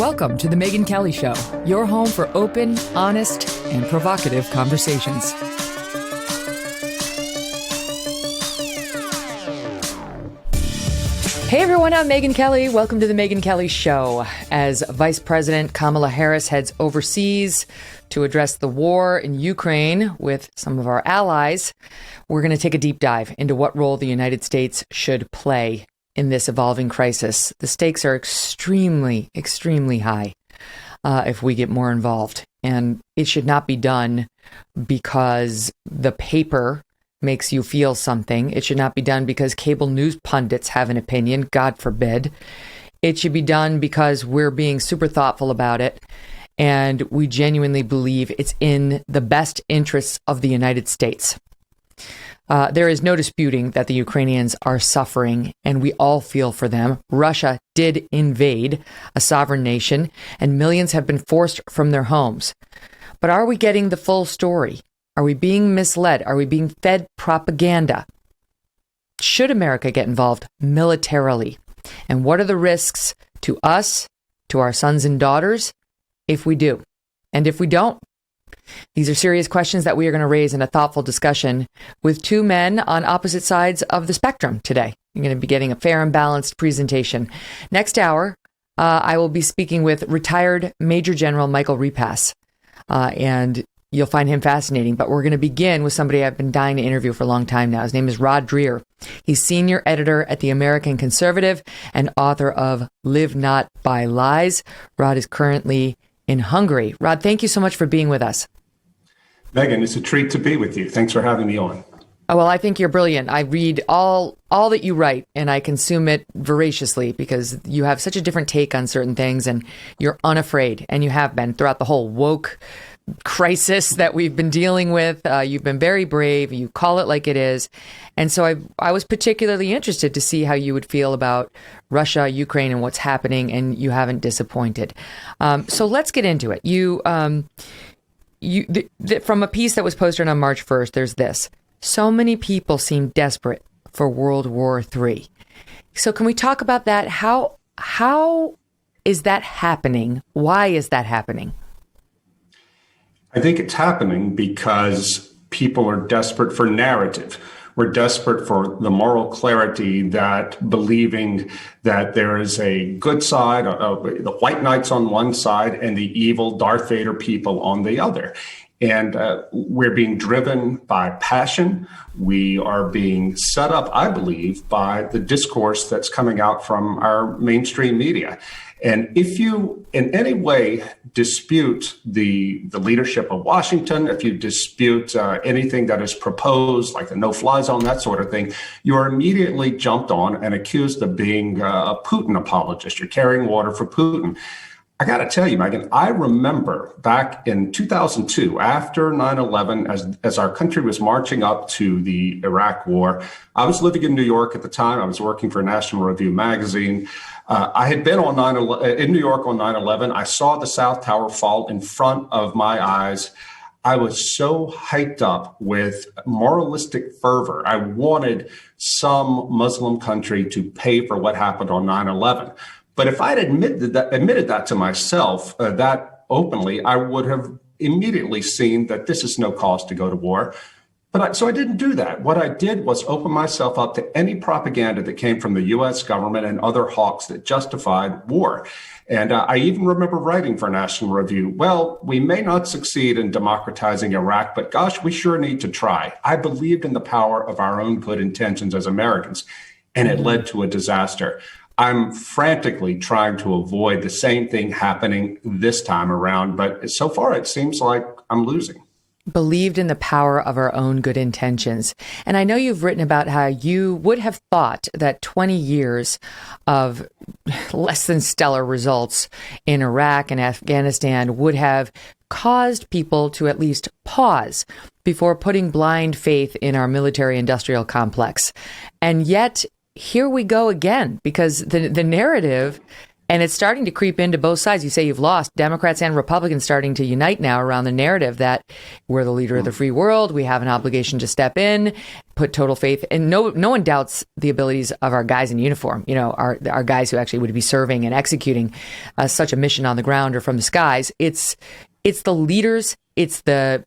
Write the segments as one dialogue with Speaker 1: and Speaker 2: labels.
Speaker 1: Welcome to The Megyn Kelly Show, your home for open, honest, and provocative conversations. Hey everyone, I'm Megyn Kelly. Welcome to The Megyn Kelly Show. As Vice President Kamala Harris heads overseas to address the war in Ukraine with some of our allies, we're going to take a deep dive into what role the United States should play in this evolving crisis. The stakes are extremely, extremely high if we get more involved. And it should not be done because the paper makes you feel something. It should not be done because cable news pundits have an opinion, God forbid. It should be done because we're being super thoughtful about it. And we genuinely believe it's in the best interests of the United States. There is no disputing that the Ukrainians are suffering, and we all feel for them. Russia did invade a sovereign nation, and millions have been forced from their homes. But are we getting the full story? Are we being misled? Are we being fed propaganda? Should America get involved militarily? And what are the risks to us, to our sons and daughters, if we do? And if we don't? These are serious questions that we are going to raise in a thoughtful discussion with two men on opposite sides of the spectrum today. You're going to be getting a fair and balanced presentation. Next hour, I will be speaking with retired Major General Michael Repass. And you'll find him fascinating, but we're going to begin with somebody I've been dying to interview for a long time now. His name is Rod Dreher. He's senior editor at the American Conservative and author of Live Not by Lies. Rod is currently in Hungary. Rod, thank you so much for being with us.
Speaker 2: Megyn, it's a treat to be with you. Thanks for having me on.
Speaker 1: Oh, well, I think you're brilliant. I read all that you write, and I consume it voraciously because you have such a different take on certain things, and you're unafraid, and you have been throughout the whole woke crisis that we've been dealing with. You've been very brave. You call it like it is. And so I was particularly interested to see how you would feel about Russia, Ukraine, and what's happening, and you haven't disappointed. So let's get into it. From a piece that was posted on March 1st, there's this. So many people seem desperate for World War III. So can we talk about that? How is that happening? Why is that happening?
Speaker 2: I think it's happening because people are desperate for narrative. We're desperate for the moral clarity that believing that there is a good side, the white knights on one side and the evil Darth Vader people on the other. And we're being driven by passion. We are being set up, I believe, by the discourse that's coming out from our mainstream media. And if you in any way dispute the leadership of Washington, if you dispute anything that is proposed, like the no-fly zone, that sort of thing, you are immediately jumped on and accused of being a Putin apologist. You're carrying water for Putin. I got to tell you, Megyn, I remember back in 2002, after 9/11, as our country was marching up to the Iraq war, I was living in New York at the time. I was working for National Review magazine. I had been in New York on 9/11. I saw the South Tower fall in front of my eyes. I was so hyped up with moralistic fervor. I wanted some Muslim country to pay for what happened on 9/11. But if I'd admitted that to myself, that openly, I would have immediately seen that this is no cause to go to war. So I didn't do that. What I did was open myself up to any propaganda that came from the U.S. government and other hawks that justified war. And I even remember writing for National Review, well, we may not succeed in democratizing Iraq, but gosh, we sure need to try. I believed in the power of our own good intentions as Americans, and it led to a disaster. I'm frantically trying to avoid the same thing happening this time around, but so far it seems like I'm losing.
Speaker 1: Believed in the power of our own good intentions. And I know you've written about how you would have thought that 20 years of less than stellar results in Iraq and Afghanistan would have caused people to at least pause before putting blind faith in our military-industrial complex. And yet, here we go again, because the narrative And it's starting to creep into both sides. You say you've lost. Democrats and Republicans starting to unite now around the narrative that we're the leader of the free world. We have an obligation to step in, put total faith. And no one doubts the abilities of our guys in uniform, our guys who actually would be serving and executing such a mission on the ground or from the skies. It's the leaders. It's the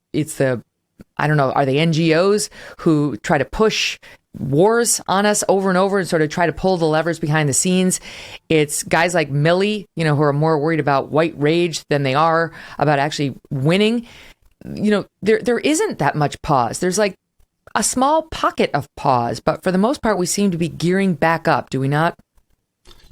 Speaker 1: I don't know, are they NGOs who try to push wars on us over and over and sort of try to pull the levers behind the scenes? It's guys like Milley, who are more worried about white rage than they are about actually winning. There isn't that much pause. There's like a small pocket of pause, but for the most part, we seem to be gearing back up, do we not?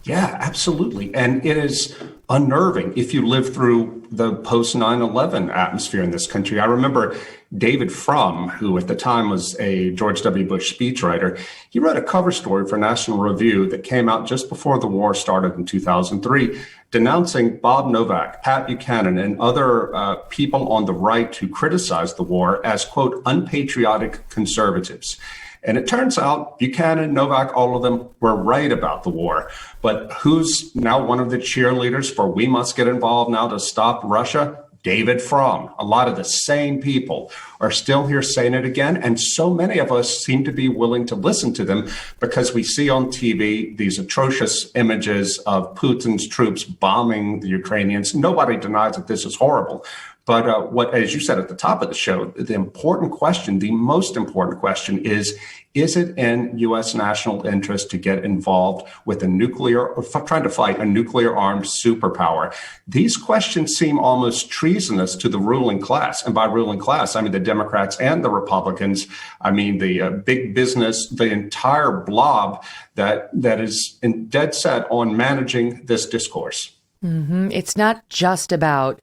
Speaker 2: Yeah, absolutely. And it is unnerving if you live through the post 9/11 atmosphere in this country. I remember David Frum, who at the time was a George W. Bush speechwriter. He wrote a cover story for National Review that came out just before the war started in 2003, denouncing Bob Novak, Pat Buchanan, and other people on the right who criticized the war as, quote, unpatriotic conservatives. And it turns out Buchanan, Novak, all of them were right about the war. But who's now one of the cheerleaders for we must get involved now to stop Russia? David Frum. A lot of the same people are still here saying it again. And so many of us seem to be willing to listen to them because we see on TV these atrocious images of Putin's troops bombing the Ukrainians. Nobody denies that this is horrible. But what, as you said at the top of the show, the important question, the most important question is it in U.S. national interest to get involved with trying to fight a nuclear armed superpower? These questions seem almost treasonous to the ruling class. And by ruling class, I mean the Democrats and the Republicans. I mean the big business, the entire blob that is dead set on managing this discourse.
Speaker 1: Mm-hmm. It's not just about,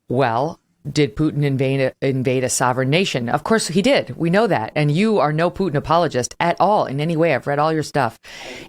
Speaker 1: well, did Putin invade a sovereign nation? Of course he did. We know that. And you are no Putin apologist at all in any way. I've read all your stuff.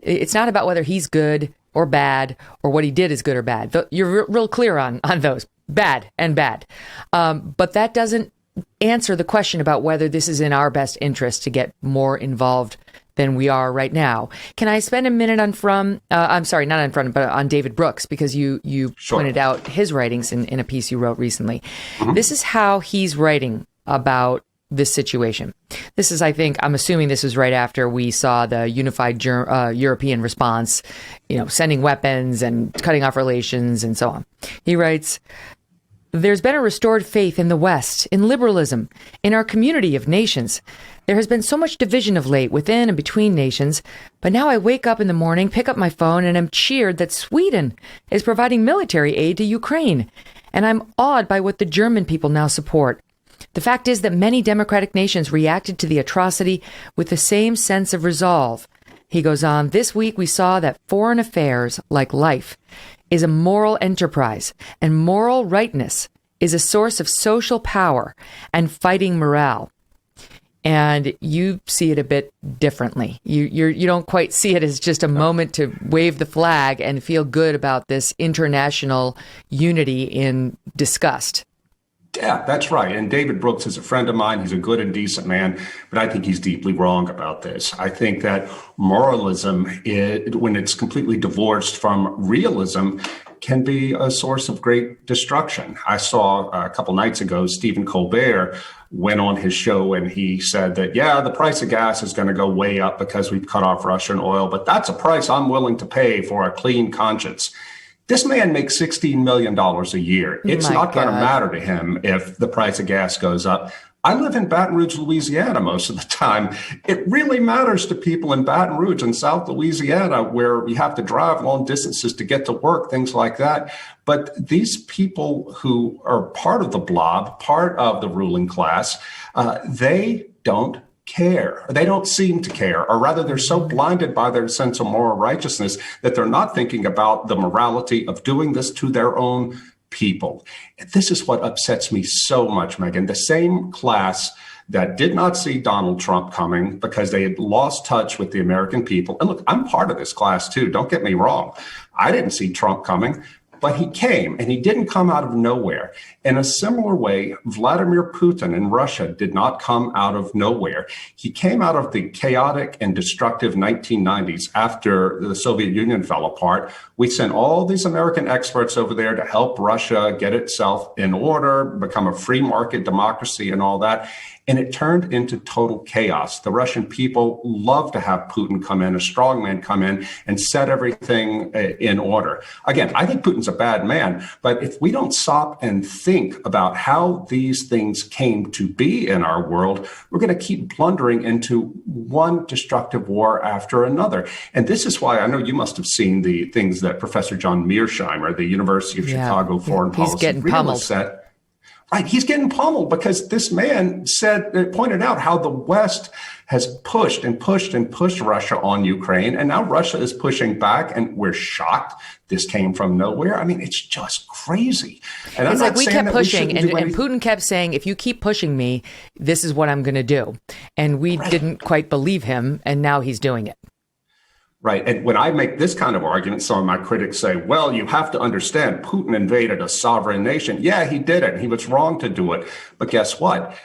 Speaker 1: It's not about whether he's good or bad or what he did is good or bad. You're real clear on those. Bad and bad. But that doesn't answer the question about whether this is in our best interest to get more involved than we are right now. Can I spend a minute on on David Brooks, because you
Speaker 2: Sure.
Speaker 1: pointed out his writings in a piece you wrote recently.
Speaker 2: Mm-hmm.
Speaker 1: This is how he's writing about this situation. This is, I'm assuming this is right after we saw the unified European response, sending weapons and cutting off relations and so on. He writes, "There's been a restored faith in the West, in liberalism, in our community of nations. There has been so much division of late within and between nations, but now I wake up in the morning, pick up my phone, and am cheered that Sweden is providing military aid to Ukraine. And I'm awed by what the German people now support. The fact is that many democratic nations reacted to the atrocity with the same sense of resolve." He goes on, "This week we saw that foreign affairs, like life, is a moral enterprise, and moral rightness is a source of social power and fighting morale." And you see it a bit differently. You don't quite see it as just a moment to wave the flag and feel good about this international unity in disgust.
Speaker 2: Yeah, that's right. And David Brooks is a friend of mine. He's a good and decent man, but I think he's deeply wrong about this. I think that moralism, when it's completely divorced from realism, can be a source of great destruction. I saw a couple nights ago, Stephen Colbert went on his show and he said that, the price of gas is going to go way up because we've cut off Russian oil, but that's a price I'm willing to pay for a clean conscience. This man makes $16 million a year. It's not going to matter to him if the price of gas goes up. I live in Baton Rouge, Louisiana most of the time. It really matters to people in Baton Rouge and South Louisiana, where you have to drive long distances to get to work, things like that. But these people who are part of the blob, part of the ruling class, they don't care. They don't seem to care, or rather they're so blinded by their sense of moral righteousness that they're not thinking about the morality of doing this to their own people. This is what upsets me so much, Megyn. The same class that did not see Donald Trump coming because they had lost touch with the American people. And look, I'm part of this class too. Don't get me wrong. I didn't see Trump coming. But he came, and he didn't come out of nowhere. In a similar way, Vladimir Putin in Russia did not come out of nowhere. He came out of the chaotic and destructive 1990s after the Soviet Union fell apart. We sent all these American experts over there to help Russia get itself in order, become a free market democracy and all that. And it turned into total chaos. The Russian people love to have Putin come in, a strongman come in and set everything in order. Again, I think Putin's a bad man, but if we don't stop and think about how these things came to be in our world, we're going to keep blundering into one destructive war after another. And this is why I know you must have seen the things that Professor John Mearsheimer, the University of Chicago foreign policy realist, said. Right. He's getting pummeled because this man pointed out how the West has pushed and pushed and pushed Russia on Ukraine. And now Russia is pushing back, and we're shocked. This came from nowhere. I mean, it's just crazy. And
Speaker 1: it's like we kept pushing, and Putin kept saying, if you keep pushing me, this is what I'm going to do. And we didn't quite believe him. And now he's doing it.
Speaker 2: Right. And when I make this kind of argument, some of my critics say, well, you have to understand Putin invaded a sovereign nation. Yeah, he did it. He was wrong to do it. But guess what?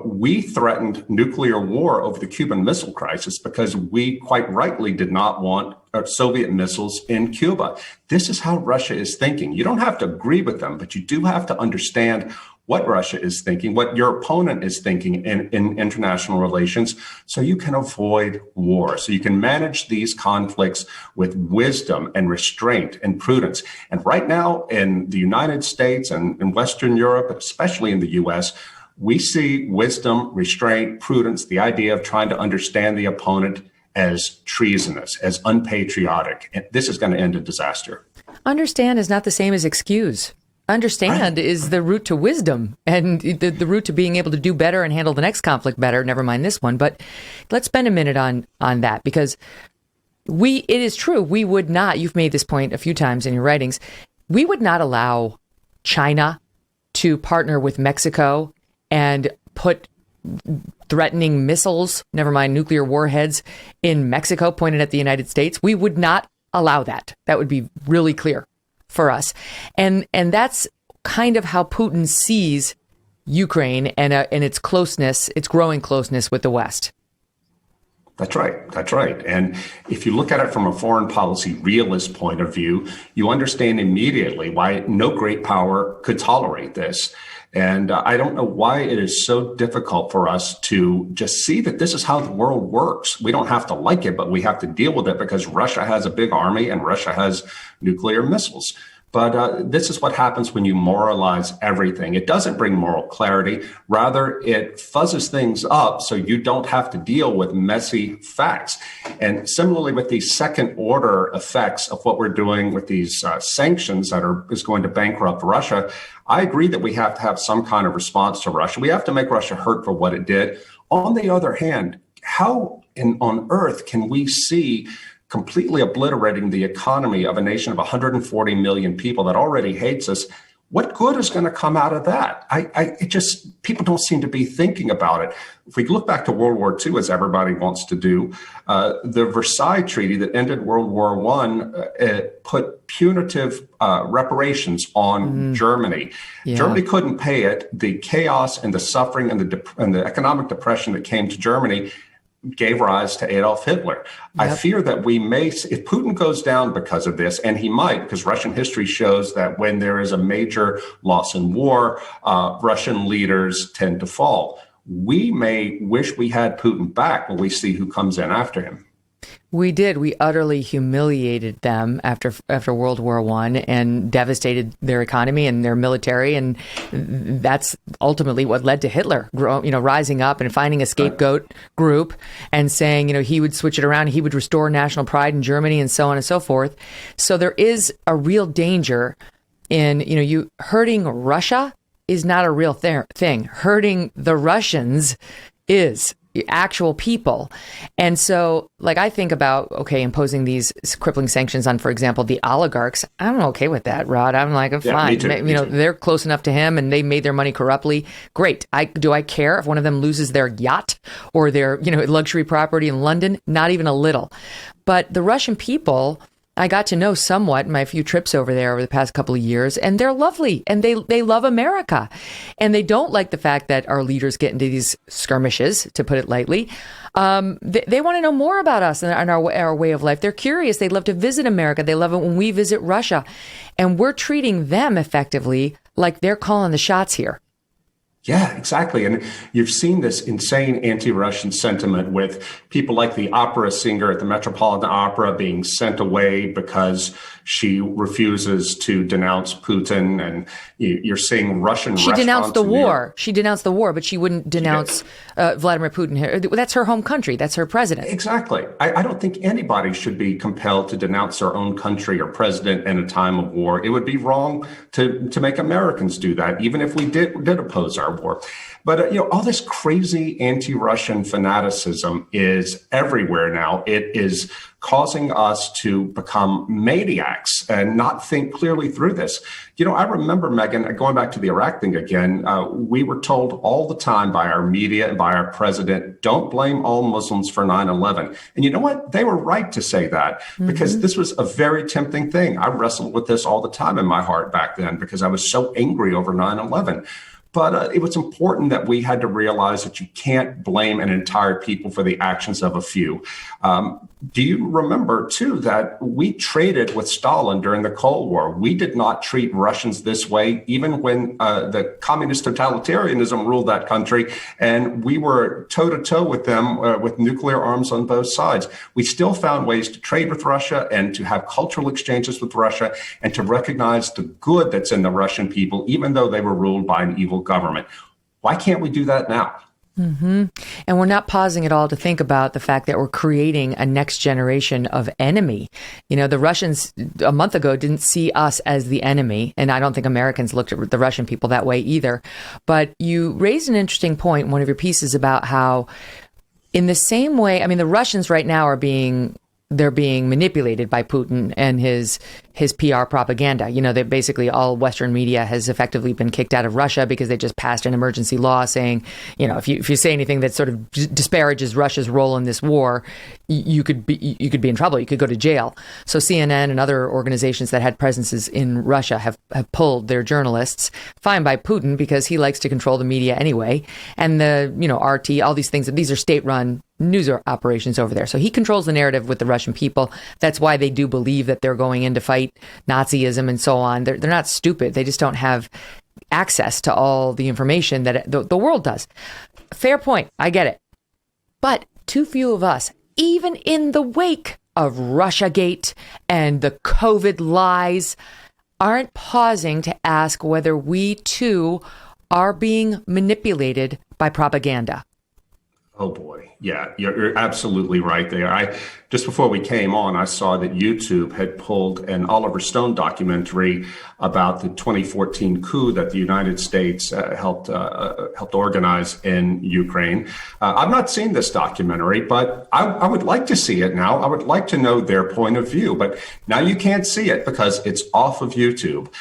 Speaker 2: We threatened nuclear war over the Cuban Missile Crisis because we quite rightly did not want Soviet missiles in Cuba. This is how Russia is thinking. You don't have to agree with them, but you do have to understand what Russia is thinking, what your opponent is thinking in international relations, so you can avoid war, so you can manage these conflicts with wisdom and restraint and prudence. And right now in the United States and in Western Europe, especially in the US, we see wisdom, restraint, prudence, the idea of trying to understand the opponent as treasonous, as unpatriotic. And this is going to end in disaster.
Speaker 1: Understand is not the same as excuse. Understand is the route to wisdom and the route to being able to do better and handle the next conflict better. Never mind this one. But let's spend a minute on that, because it is true. We would not, you've made this point a few times in your writings, we would not allow China to partner with Mexico and put threatening missiles, never mind nuclear warheads, in Mexico pointed at the United States. We would not allow that. That would be really clear for us. And that's kind of how Putin sees Ukraine and its closeness, its growing closeness with the West.
Speaker 2: That's right. That's right. And if you look at it from a foreign policy realist point of view, you understand immediately why no great power could tolerate this. And I don't know why it is so difficult for us to just see that this is how the world works. We don't have to like it, but we have to deal with it because Russia has a big army and Russia has nuclear missiles. But this is what happens when you moralize everything. It doesn't bring moral clarity. Rather, it fuzzes things up so you don't have to deal with messy facts. And similarly with these second order effects of what we're doing with these sanctions that is going to bankrupt Russia, I agree that we have to have some kind of response to Russia. We have to make Russia hurt for what it did. On the other hand, how on earth can we see completely obliterating the economy of a nation of 140 million people that already hates us? What good is going to come out of that? People don't seem to be thinking about it. If we look back to World War II, as everybody wants to do, the Versailles Treaty that ended World War I put punitive reparations on Germany. Yeah. Germany couldn't pay it. The chaos and the suffering and the economic depression that came to Germany gave rise to Adolf Hitler. Yep. I fear that we may, if Putin goes down because of this, and he might, because Russian history shows that when there is a major loss in war, Russian leaders tend to fall. We may wish we had Putin back when we see who comes in after him.
Speaker 1: We did. We utterly humiliated them after World War I and devastated their economy and their military. And that's ultimately what led to Hitler, rising up and finding a scapegoat group and saying, he would switch it around. He would restore national pride in Germany and so on and so forth. So there is a real danger in, you hurting Russia is not a real thing. Hurting the Russians is actual people. And so, I think about, imposing these crippling sanctions on, for example, the oligarchs. I'm okay with that, Rod. I'm like, fine.
Speaker 2: Me too.
Speaker 1: They're close enough to him and they made their money corruptly. Great. Do I care if one of them loses their yacht or their, luxury property in London? Not even a little. But the Russian people I got to know somewhat in my few trips over there over the past couple of years, and they're lovely, and they love America, and they don't like the fact that our leaders get into these skirmishes, to put it lightly. They want to know more about us and our way of life. They're curious. They love to visit America. They love it when we visit Russia, and we're treating them effectively like they're calling the shots here.
Speaker 2: Yeah, exactly. And you've seen this insane anti-Russian sentiment with people like the opera singer at the Metropolitan Opera being sent away because she refuses to denounce Putin. And you're seeing Russian restaurants.
Speaker 1: She denounced the war. She denounced the war, but she wouldn't denounce Vladimir Putin. That's her home country. That's her president.
Speaker 2: Exactly. I don't think anybody should be compelled to denounce their own country or president in a time of war. It would be wrong to make Americans do that, even if we did oppose our war. But, all this crazy anti-Russian fanaticism is everywhere now. It is causing us to become maniacs and not think clearly through this. I remember, Megyn, going back to the Iraq thing again, we were told all the time by our media and by our president, don't blame all Muslims for 9/11. And you know what? They were right to say that, because this was a very tempting thing. I wrestled with this all the time in my heart back then because I was so angry over 9/11. But it was important that we had to realize that you can't blame an entire people for the actions of a few. Do you remember, too, that we traded with Stalin during the Cold War? We did not treat Russians this way, even when the communist totalitarianism ruled that country, and we were toe-to-toe with them with nuclear arms on both sides. We still found ways to trade with Russia and to have cultural exchanges with Russia and to recognize the good that's in the Russian people, even though they were ruled by an evil government. Why can't we do that now?
Speaker 1: And we're not pausing at all to think about the fact that we're creating a next generation of enemy. The Russians a month ago didn't see us as the enemy, and I don't think Americans looked at the Russian people that way either. But you raised an interesting point in one of your pieces about how, in the same way, the Russians right now they're being manipulated by Putin and his PR propaganda. That basically all Western media has effectively been kicked out of Russia because they just passed an emergency law saying, if you say anything that sort of disparages Russia's role in this war, you could be in trouble. You could go to jail. So CNN and other organizations that had presences in Russia have pulled their journalists, fine by Putin because he likes to control the media anyway. And the RT, all these things, these are state-run news operations over there. So he controls the narrative with the Russian people. That's why they do believe that they're going in to fight Nazism and so on. They're not stupid. They just don't have access to all the information that the world does. Fair point. I get it. But too few of us, even in the wake of Russiagate and the COVID lies, aren't pausing to ask whether we too are being manipulated by propaganda.
Speaker 2: Oh, boy. Yeah, you're absolutely right there. Just before we came on, I saw that YouTube had pulled an Oliver Stone documentary about the 2014 coup that the United States helped organize in Ukraine. I've not seen this documentary, but I would like to see it now. I would like to know their point of view. But now you can't see it because it's off of YouTube.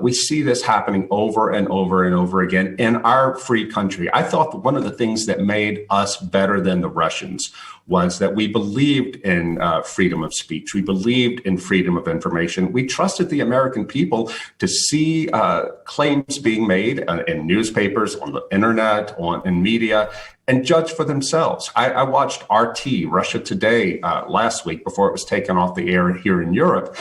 Speaker 2: We see this happening over and over and over again in our free country. I thought that one of the things that made us better than the Russians was that we believed in freedom of speech. We believed in freedom of information. We trusted the American people to see claims being made in newspapers, on the internet, in media, and judge for themselves. I watched RT, Russia Today, last week before it was taken off the air here in Europe,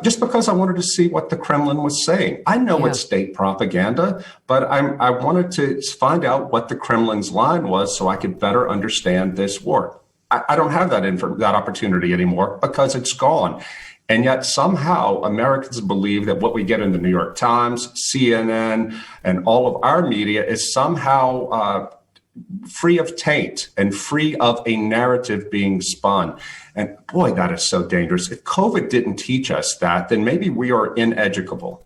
Speaker 2: just because I wanted to see what the Kremlin was saying. I know it's state propaganda, but I wanted to find out what the Kremlin's line was so I could better understand this war. I don't have that opportunity anymore because it's gone. And yet somehow Americans believe that what we get in the New York Times, CNN, and all of our media is somehow free of taint and free of a narrative being spun. And boy, that is so dangerous. If COVID didn't teach us that, then maybe we are ineducable.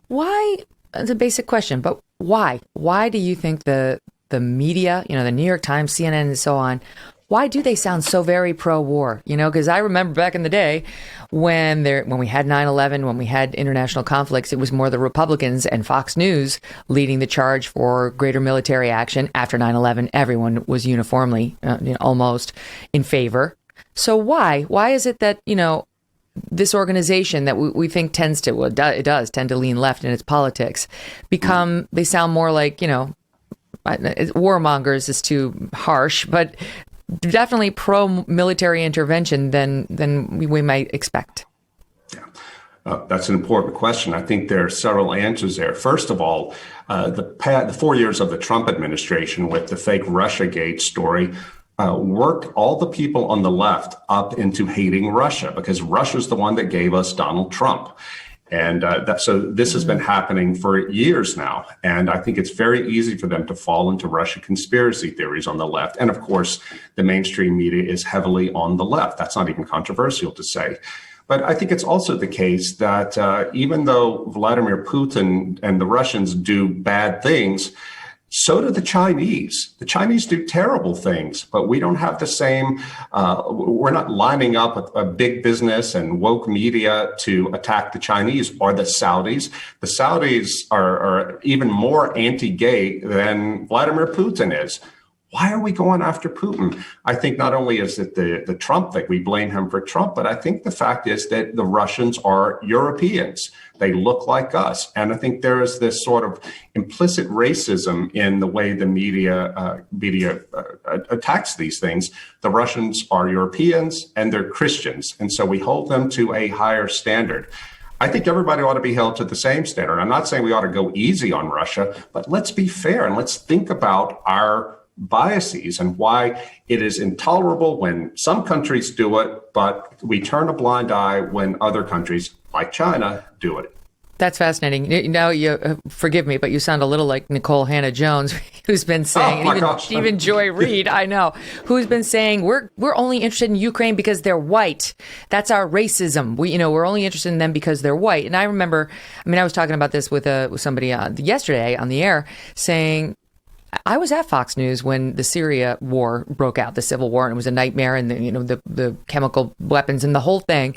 Speaker 1: Why? It's a basic question, but why? Why do you think the media, the New York Times, CNN, and so on, why do they sound so very pro-war? Because I remember back in the day when we had 9/11, when we had international conflicts, it was more the Republicans and Fox News leading the charge for greater military action. After 9/11, everyone was uniformly, almost in favor. So why? Why is it that, this organization that we think tends to, well, it does tend to lean left in its politics, they sound more like, warmongers is too harsh, but definitely pro-military intervention than we might expect.
Speaker 2: That's an important question. I think there are several answers there. First of all, the 4 years of the Trump administration with the fake Russiagate story worked all the people on the left up into hating Russia, because Russia's the one that gave us Donald Trump. And so this has been happening for years now. And I think it's very easy for them to fall into Russia conspiracy theories on the left. And of course, the mainstream media is heavily on the left. That's not even controversial to say. But I think it's also the case that even though Vladimir Putin and the Russians do bad things, so do the Chinese. The Chinese do terrible things, but we don't have the same, we're not lining up a big business and woke media to attack the Chinese or the Saudis. The Saudis are even more anti-gay than Vladimir Putin is. Why are we going after Putin? I think not only is it the Trump thing, we blame him for Trump, but I think the fact is that the Russians are Europeans. They look like us. And I think there is this sort of implicit racism in the way the media attacks these things. The Russians are Europeans and they're Christians. And so we hold them to a higher standard. I think everybody ought to be held to the same standard. I'm not saying we ought to go easy on Russia, but let's be fair and let's think about our biases and why it is intolerable when some countries do it, but we turn a blind eye when other countries, like China, do it.
Speaker 1: That's fascinating. Now, you forgive me, but you sound a little like Nicole Hannah-Jones, who's been saying, even Joy Reid, I know, who's been saying we're only interested in Ukraine because they're white. That's our racism. We're only interested in them because they're white. And I remember, I was talking about this with somebody yesterday on the air, saying, I was at Fox News when the Syria war broke out, the civil war, and it was a nightmare, and the chemical weapons and the whole thing.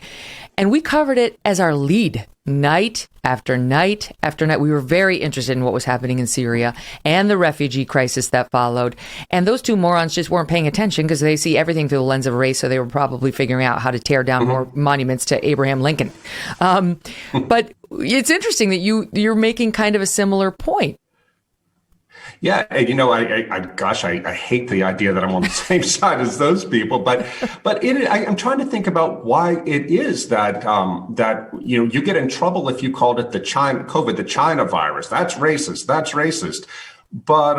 Speaker 1: And we covered it as our lead night after night after night. We were very interested in what was happening in Syria and the refugee crisis that followed. And those two morons just weren't paying attention because they see everything through the lens of race. So they were probably figuring out how to tear down more monuments to Abraham Lincoln. But it's interesting that you're making kind of a similar point.
Speaker 2: Yeah, I hate the idea that I'm on the same side as those people, but I'm trying to think about why it is that you get in trouble if you called it the China virus. That's racist. But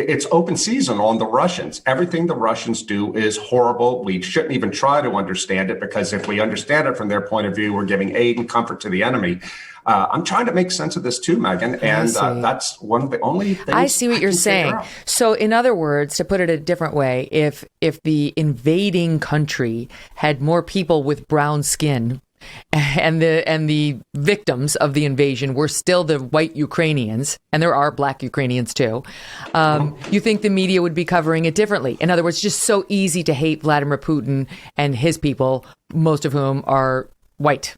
Speaker 2: it's open season on the Russians. Everything the Russians do is horrible. We shouldn't even try to understand it, because if we understand it from their point of view, we're giving aid and comfort to the enemy. I'm trying to make sense of this too, Megyn, and that's one of the only things
Speaker 1: I see what you're saying. So, in other words, to put it a different way, if the invading country had more people with brown skin, and the victims of the invasion were still the white Ukrainians, and there are black Ukrainians too, you think the media would be covering it differently? In other words, just so easy to hate Vladimir Putin and his people, most of whom are white.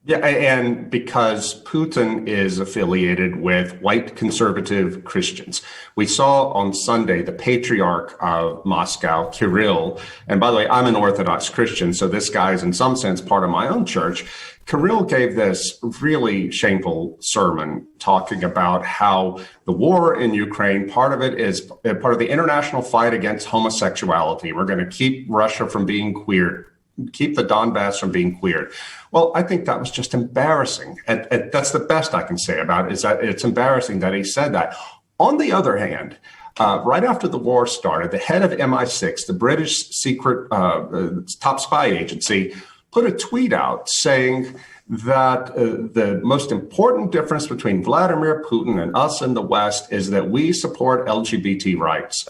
Speaker 2: Yeah, and because Putin is affiliated with white conservative Christians. We saw on Sunday the patriarch of Moscow, Kirill, and by the way, I'm an Orthodox Christian, so this guy is in some sense part of my own church. Kirill gave this really shameful sermon talking about how the war in Ukraine, part of it is part of the international fight against homosexuality. We're going to keep Russia from being queer. Keep the Donbass from being queered. Well, I think that was just embarrassing. And that's the best I can say about it, is that it's embarrassing that he said that. On the other hand, right after the war started, the head of MI6, the British secret top spy agency, put a tweet out saying that the most important difference between Vladimir Putin and us in the West is that we support LGBT rights.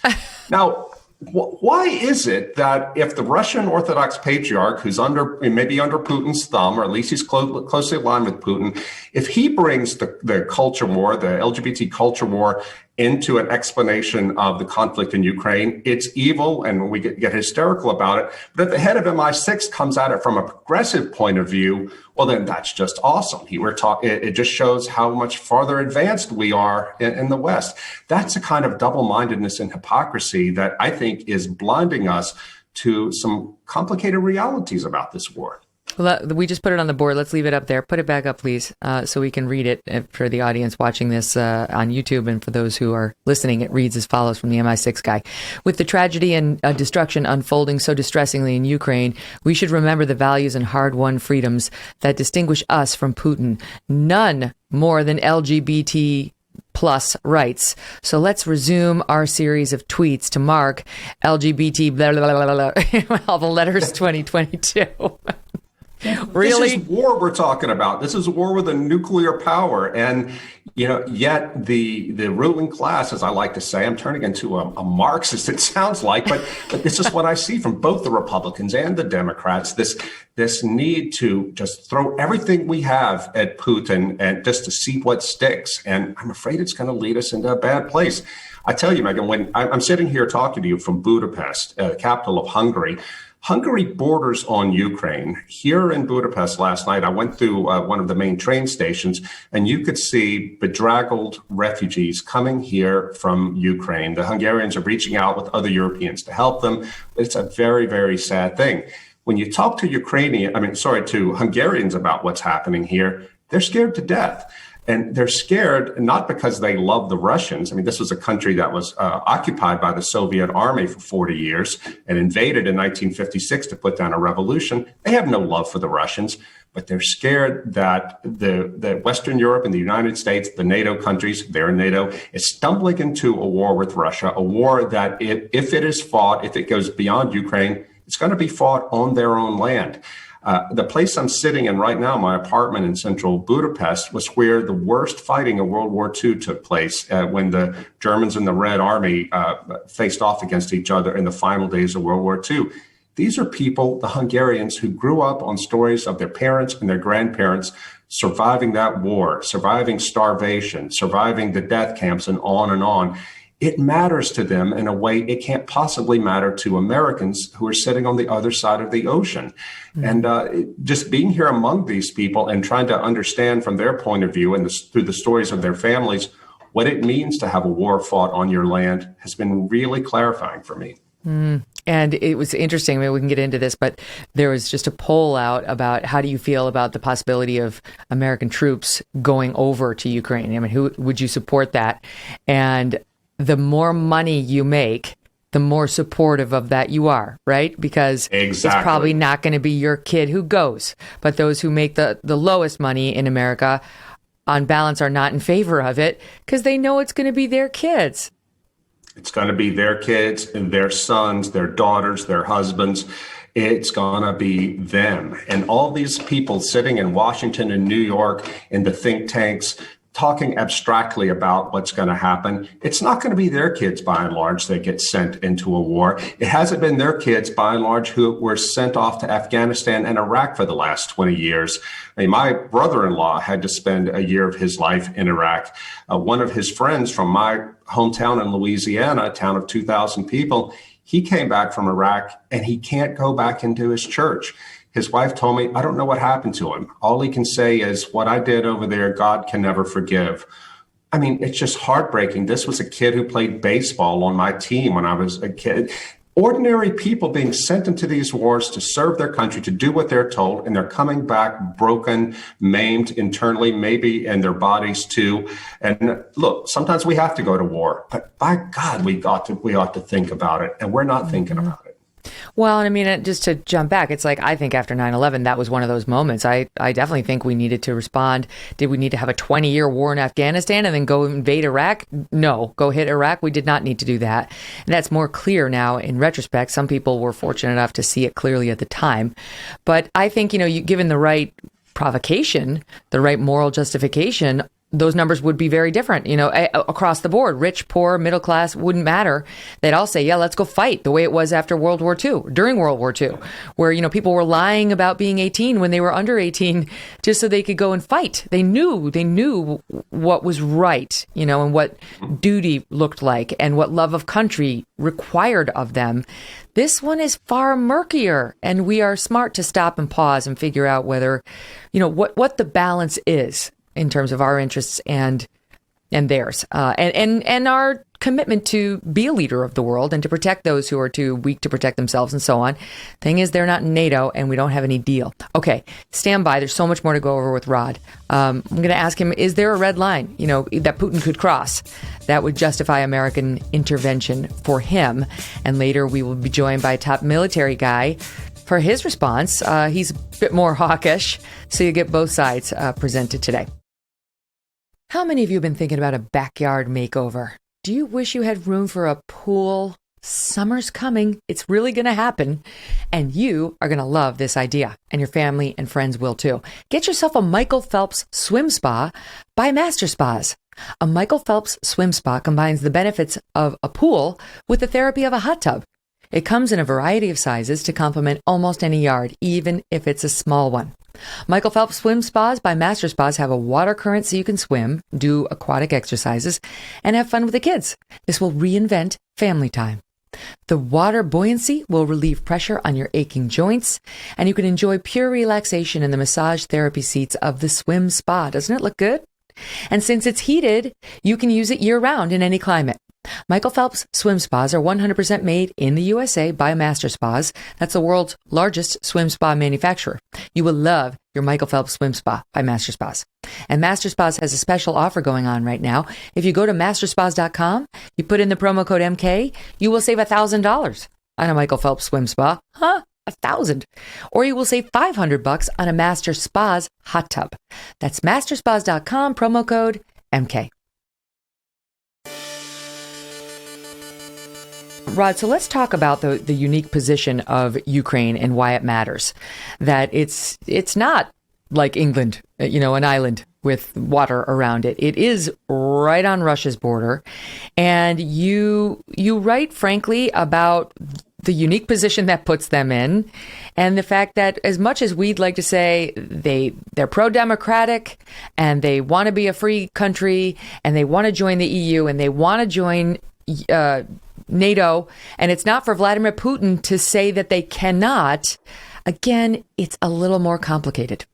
Speaker 2: Now, why is it that if the Russian Orthodox Patriarch, who's maybe under Putin's thumb, or at least he's closely aligned with Putin, if he brings the culture war, the LGBT culture war, into an explanation of the conflict in Ukraine, it's evil and we get hysterical about it. But if the head of MI6 comes at it from a progressive point of view, well, then that's just awesome. It just shows how much farther advanced we are in the West. That's a kind of double-mindedness and hypocrisy that I think is blinding us to some complicated realities about this war.
Speaker 1: We just put it on the board. Let's leave it up there. Put it back up, please, so we can read it for the audience watching this on YouTube. And for those who are listening, it reads as follows from the MI6 guy. With the tragedy and destruction unfolding so distressingly in Ukraine, we should remember the values and hard-won freedoms that distinguish us from Putin. None more than LGBT plus rights. So let's resume our series of tweets to mark LGBT blah, blah, blah, blah, all the letters 2022. Really?
Speaker 2: This is war we're talking about. This is a war with a nuclear power. And, yet the ruling class, as I like to say, I'm turning into a Marxist, it sounds like, but this is what I see from both the Republicans and the Democrats, this need to just throw everything we have at Putin and just to see what sticks. And I'm afraid it's going to lead us into a bad place. I tell you, Megyn, when I'm sitting here talking to you from Budapest, capital of Hungary, Hungary borders on Ukraine. Here in Budapest last night, I went through one of the main train stations, and you could see bedraggled refugees coming here from Ukraine. The Hungarians are reaching out with other Europeans to help them. It's a very, very sad thing. When you talk to to Hungarians about what's happening here, they're scared to death. And they're scared not because they love the Russians. I mean, this was a country that was occupied by the Soviet army for 40 years and invaded in 1956 to put down a revolution. They have no love for the Russians, but they're scared that the Western Europe and the United States, the NATO countries, they're in NATO, is stumbling into a war with Russia, a war that if it is fought, if it goes beyond Ukraine, it's going to be fought on their own land. The place I'm sitting in right now, my apartment in central Budapest, was where the worst fighting of World War II took place when the Germans and the Red Army faced off against each other in the final days of World War II. These are people, the Hungarians, who grew up on stories of their parents and their grandparents surviving that war, surviving starvation, surviving the death camps, and on and on. It matters to them in a way it can't possibly matter to Americans who are sitting on the other side of the ocean. Mm-hmm. And just being here among these people and trying to understand from their point of view and through the stories of their families what it means to have a war fought on your land has been really clarifying for me.
Speaker 1: Mm. And it was interesting. Maybe we can get into this, but there was just a poll out about how do you feel about the possibility of American troops going over to Ukraine? I mean, who would you support that? And the more money you make, the more supportive of that you are, right? Because It's probably not going to be your kid who goes. But those who make the lowest money in America, on balance, are not in favor of it because they know it's going to be their kids.
Speaker 2: It's going to be their kids and their sons, their daughters, their husbands. It's going to be them. And all these people sitting in Washington and New York in the think tanks, talking abstractly about what's going to happen. It's not going to be their kids, by and large, that get sent into a war. It hasn't been their kids, by and large, who were sent off to Afghanistan and Iraq for the last 20 years. I mean, my brother-in-law had to spend a year of his life in Iraq. One of his friends from my hometown in Louisiana, a town of 2,000 people, he came back from Iraq and he can't go back into his church. His wife told me, I don't know what happened to him. All he can say is, what I did over there, God can never forgive. I mean, it's just heartbreaking. This was a kid who played baseball on my team when I was a kid. Ordinary people being sent into these wars to serve their country, to do what they're told, and they're coming back broken, maimed internally, maybe in their bodies too. And look, sometimes we have to go to war, but by God, we ought to think about it, and we're not thinking about it.
Speaker 1: Well, I mean, just to jump back, it's like, I think after 9/11, that was one of those moments. I definitely think we needed to respond. Did we need to have a 20-year war in Afghanistan and then go invade Iraq? No, go hit Iraq. We did not need to do that. And that's more clear now in retrospect. Some people were fortunate enough to see it clearly at the time. But I think, given the right provocation, the right moral justification, those numbers would be very different, across the board. Rich, poor, middle class, wouldn't matter. They'd all say, yeah, let's go fight the way it was after World War II, during World War II, where, people were lying about being 18 when they were under 18 just so they could go and fight. They knew what was right, and what duty looked like and what love of country required of them. This one is far murkier, and we are smart to stop and pause and figure out whether, what the balance is in terms of our interests and, and theirs, and our commitment to be a leader of the world and to protect those who are too weak to protect themselves and so on. Thing is, they're not in NATO and we don't have any deal. Okay, stand by. There's so much more to go over with Rod. I'm going to ask him, is there a red line, that Putin could cross that would justify American intervention for him? And later we will be joined by a top military guy for his response. He's a bit more hawkish, so you get both sides presented today. How many of you have been thinking about a backyard makeover? Do you wish you had room for a pool? Summer's coming. It's really going to happen. And you are going to love this idea. And your family and friends will too. Get yourself a Michael Phelps swim spa by Master Spas. A Michael Phelps swim spa combines the benefits of a pool with the therapy of a hot tub. It comes in a variety of sizes to complement almost any yard, even if it's a small one. Michael Phelps Swim Spas by Master Spas have a water current so you can swim, do aquatic exercises, and have fun with the kids. This will reinvent family time. The water buoyancy will relieve pressure on your aching joints, and you can enjoy pure relaxation in the massage therapy seats of the swim spa. Doesn't it look good? And since it's heated, you can use it year-round in any climate. Michael Phelps swim spas are 100% made in the USA by Master Spas. That's the world's largest swim spa manufacturer. You will love your Michael Phelps swim spa by Master Spas. And Master Spas has a special offer going on right now. If you go to masterspas.com, you put in the promo code MK, you will save $1,000 on a Michael Phelps swim spa. Huh? 1,000. Or you will save $500 on a Master Spas hot tub. That's masterspas.com, promo code MK. Rod, so let's talk about the unique position of Ukraine and why it matters. That it's not like England, an island with water around it. It is right on Russia's border. And you write, frankly, about the unique position that puts them in, and the fact that as much as we'd like to say they're pro-democratic and they want to be a free country and they want to join the EU and they want to join NATO, and it's not for Vladimir Putin to say that they cannot. Again, it's a little more complicated.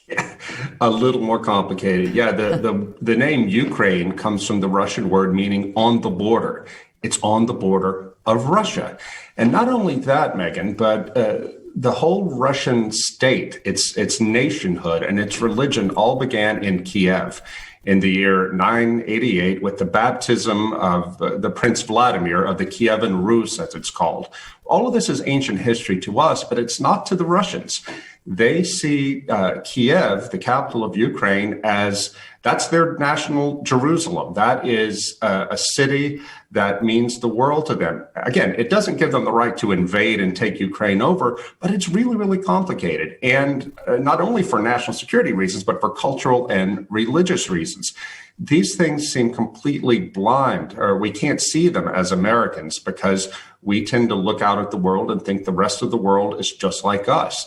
Speaker 2: Yeah, a little more complicated. Yeah, the name Ukraine comes from the Russian word meaning on the border. It's on the border of Russia. And not only that, Megyn, but the whole Russian state, its nationhood and its religion all began in Kiev in the year 988 with the baptism of the Prince Vladimir of the Kievan Rus, as it's called. All of this is ancient history to us, but it's not to the Russians. They see Kiev, the capital of Ukraine, as that's their national Jerusalem. That is a city that means the world to them. Again, it doesn't give them the right to invade and take Ukraine over, but it's really, really complicated. And not only for national security reasons, but for cultural and religious reasons. These things seem completely blind, or we can't see them as Americans because we tend to look out at the world and think the rest of the world is just like us.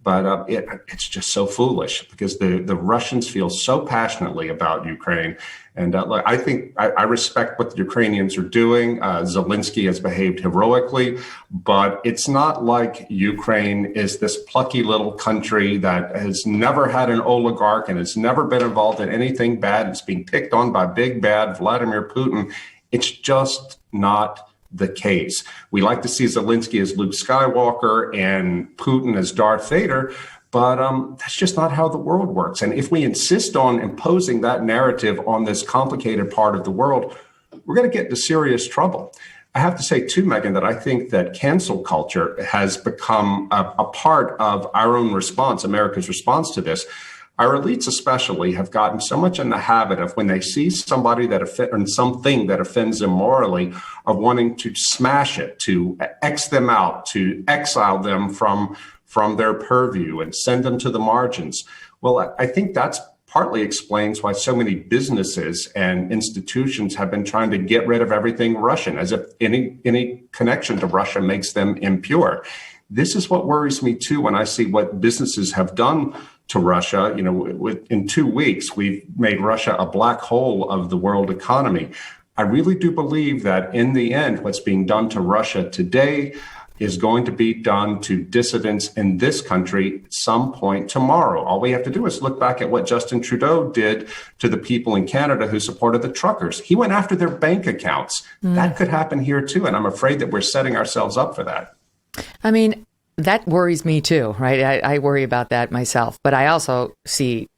Speaker 2: But it's just so foolish because the Russians feel so passionately about Ukraine. And I think I respect what the Ukrainians are doing. Zelensky has behaved heroically, but it's not like Ukraine is this plucky little country that has never had an oligarch and has never been involved in anything bad. It's being picked on by big bad Vladimir Putin. It's just not the case. We like to see Zelensky as Luke Skywalker and Putin as Darth Vader, but that's just not how the world works. And if we insist on imposing that narrative on this complicated part of the world, we're going to get into serious trouble. I have to say, too, Megyn, that I think that cancel culture has become a part of our own response, America's response to this. Our elites especially have gotten so much in the habit of when they see somebody and something that offends them morally, of wanting to smash it, to X them out, to exile them from their purview and send them to the margins. Well, I think that's partly explains why so many businesses and institutions have been trying to get rid of everything Russian, as if any connection to Russia makes them impure. This is what worries me, too, when I see what businesses have done to Russia. In 2 weeks, we've made Russia a black hole of the world economy. I really do believe that in the end, what's being done to Russia today, is going to be done to dissidents in this country at some point tomorrow. All we have to do is look back at what Justin Trudeau did to the people in Canada who supported the truckers. He went after their bank accounts. That could happen here too. And I'm afraid that we're setting ourselves up for that.
Speaker 1: I mean, that worries me too, right? I worry about that myself. But I also see,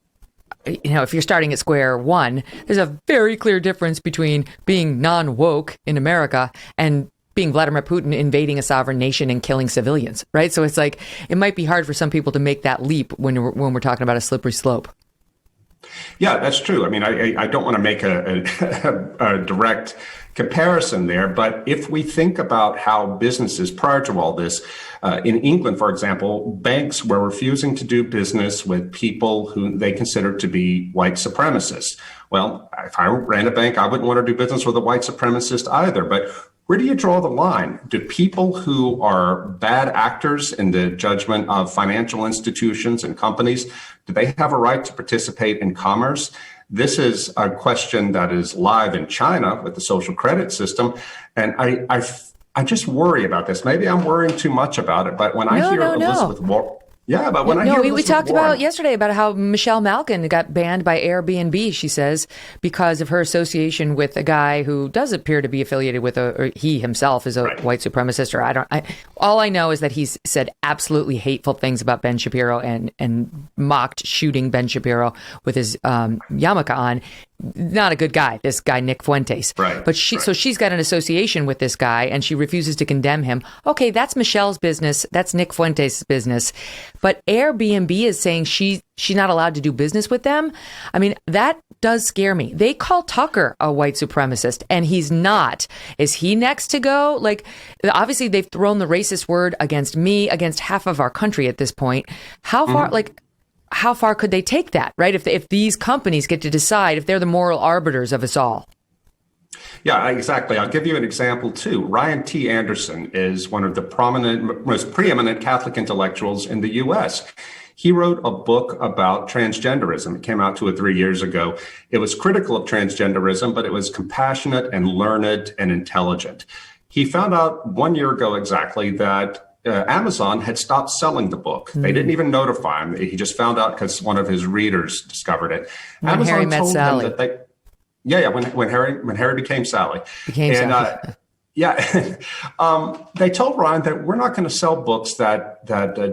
Speaker 1: if you're starting at square one, there's a very clear difference between being non-woke in America and being Vladimir Putin invading a sovereign nation and killing civilians, right? So it's like, it might be hard for some people to make that leap when we're talking about a slippery slope.
Speaker 2: Yeah, that's true. I mean, I don't want to make a direct comparison there, but if we think about how businesses prior to all this, in England, for example, banks were refusing to do business with people who they considered to be white supremacists. Well, if I ran a bank, I wouldn't want to do business with a white supremacist either. But where do you draw the line? Do people who are bad actors in the judgment of financial institutions and companies, do they have a right to participate in commerce? This is a question that is live in China with the social credit system. And I just worry about this. Maybe I'm worrying too much about it. But when I hear Elizabeth Warren, we
Speaker 1: talked about yesterday about how Michelle Malkin got banned by Airbnb, she says, because of her association with a guy who does appear to be affiliated with or he himself is a white supremacist, or all I know is that he's said absolutely hateful things about Ben Shapiro and mocked shooting Ben Shapiro with his yarmulke on. Not a good guy, this guy, Nick Fuentes.
Speaker 2: Right.
Speaker 1: But so she's got an association with this guy and she refuses to condemn him. Okay, that's Michelle's business. That's Nick Fuentes' business. But Airbnb is saying she's not allowed to do business with them. I mean, that does scare me. They call Tucker a white supremacist and he's not. Is he next to go? Like, obviously they've thrown the racist word against me, against half of our country at this point. How far, how far could they take that, right? If these companies get to decide, if they're the moral arbiters of us all.
Speaker 2: Yeah, exactly. I'll give you an example, too. Ryan T. Anderson is one of the most preeminent Catholic intellectuals in the U.S. He wrote a book about transgenderism. It came out 2 or 3 years ago. It was critical of transgenderism, but it was compassionate and learned and intelligent. He found out 1 year ago exactly that Amazon had stopped selling the book. They didn't even notify him. He just found out because one of his readers discovered it.
Speaker 1: When
Speaker 2: Amazon
Speaker 1: Harry met
Speaker 2: told
Speaker 1: Sally.
Speaker 2: him that when Harry became Sally. They told Ryan that we're not going to sell books that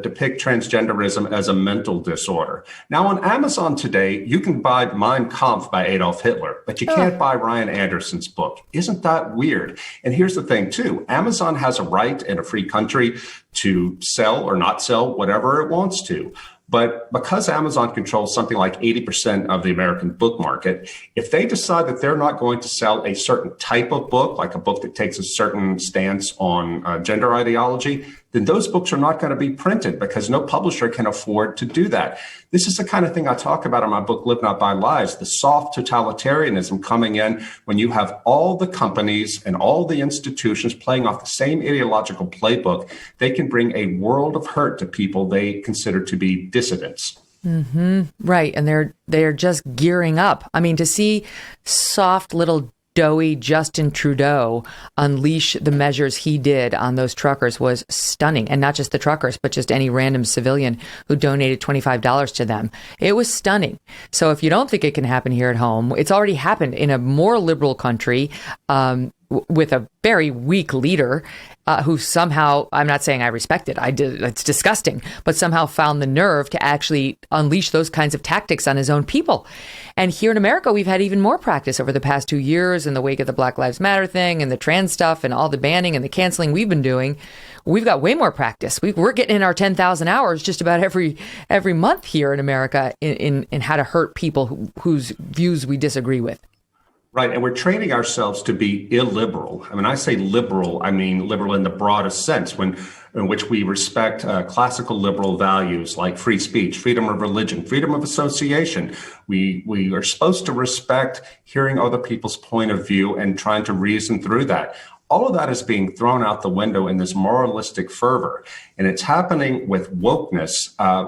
Speaker 2: depict transgenderism as a mental disorder. Now, on Amazon today, you can buy Mein Kampf by Adolf Hitler, but you can't buy Ryan Anderson's book. Isn't that weird? And here's the thing, too. Amazon has a right in a free country to sell or not sell whatever it wants to. But because Amazon controls something like 80% of the American book market, if they decide that they're not going to sell a certain type of book, like a book that takes a certain stance on gender ideology, then those books are not going to be printed because no publisher can afford to do that. This is the kind of thing I talk about in my book, Live Not by Lies, the soft totalitarianism coming in when you have all the companies and all the institutions playing off the same ideological playbook. They can bring a world of hurt to people they consider to be dissidents.
Speaker 1: Mm-hmm. Right. And they're just gearing up. I mean, to see soft little doughy Justin Trudeau unleash the measures he did on those truckers was stunning. And not just the truckers, but just any random civilian who donated $25 to them. It was stunning. So if you don't think it can happen here at home, it's already happened in a more liberal country with a very weak leader who somehow, I'm not saying I respect it, it's disgusting, but somehow found the nerve to actually unleash those kinds of tactics on his own people. And here in America, we've had even more practice over the past 2 years in the wake of the Black Lives Matter thing and the trans stuff and all the banning and the canceling we've been doing. We've got way more practice. We're getting in our 10,000 hours just about every month here in America in how to hurt people whose views we disagree with.
Speaker 2: Right. And we're training ourselves to be illiberal. I mean, I say liberal, I mean liberal in the broadest sense, in which we respect classical liberal values like free speech, freedom of religion, freedom of association. We are supposed to respect hearing other people's point of view and trying to reason through that. all of that is being thrown out the window in this moralistic fervor. And it's happening with wokeness,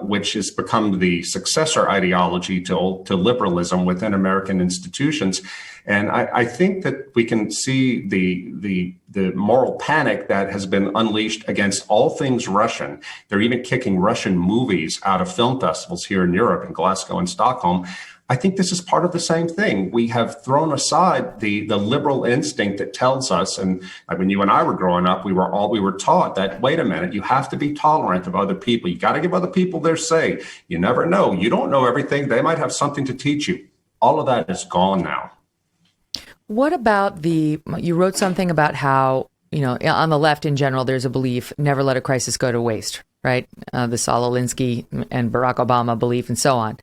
Speaker 2: which has become the successor ideology to liberalism within American institutions. And I think that we can see the moral panic that has been unleashed against all things Russian. They're even kicking Russian movies out of film festivals here in Europe, in Glasgow and Stockholm. I think this is part of the same thing. We have thrown aside the liberal instinct that tells us, and when you and I were growing up, we were taught that, wait a minute, you have to be tolerant of other people. You got to give other people their say. You never know. You don't know everything. They might have something to teach you. All of that is gone now.
Speaker 1: What about you wrote something about how, on the left in general, there's a belief, never let a crisis go to waste, right? The Saul Alinsky and Barack Obama belief and so on.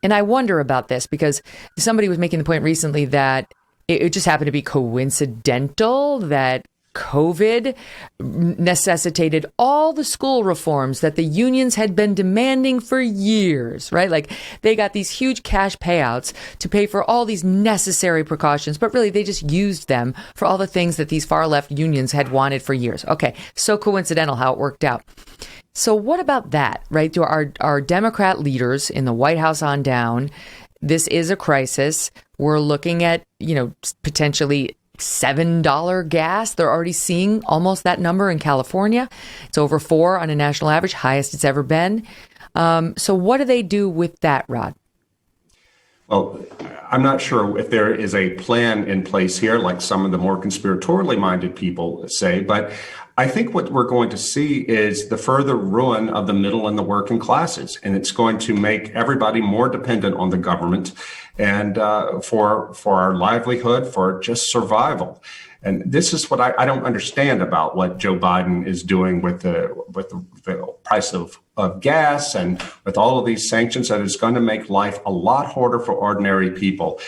Speaker 1: And I wonder about this because somebody was making the point recently that it just happened to be coincidental that COVID necessitated all the school reforms that the unions had been demanding for years, right? Like they got these huge cash payouts to pay for all these necessary precautions, but really they just used them for all the things that these far left unions had wanted for years. Okay, so coincidental how it worked out. So what about that, right? Do our Democrat leaders in the White House on down, this is a crisis. We're looking at, potentially $7 gas. They're already seeing almost that number in California. It's over $4 on a national average, highest it's ever been. So what do they do with that, Rod?
Speaker 2: Well, I'm not sure if there is a plan in place here, like some of the more conspiratorially minded people say, but I think what we're going to see is the further ruin of the middle and the working classes, and it's going to make everybody more dependent on the government and for our livelihood, for just survival. And this is what I don't understand about what Joe Biden is doing with the price of gas and with all of these sanctions that is going to make life a lot harder for ordinary people.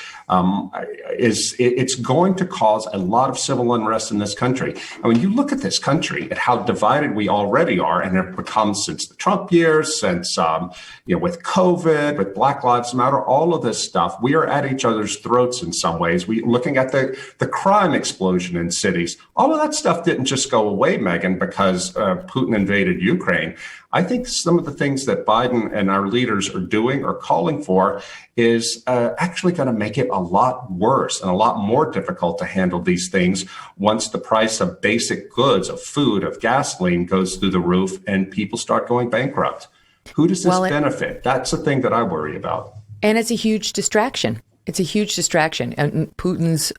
Speaker 2: It's going to cause a lot of civil unrest in this country. And when you look at this country, at how divided we already are and have become since the Trump years, since with COVID, with Black Lives Matter, all of this stuff, we are at each other's throats in some ways. We looking at the crime explosion in cities. All of that stuff didn't just go away, Megyn, because Putin invaded Ukraine. I think some of the things that Biden and our leaders are doing or calling for is actually going to make it a lot worse and a lot more difficult to handle these things once the price of basic goods, of food, of gasoline goes through the roof and people start going bankrupt. Who does this benefit? That's the thing that I worry about.
Speaker 1: And it's a huge distraction. It's a huge distraction. And Putin's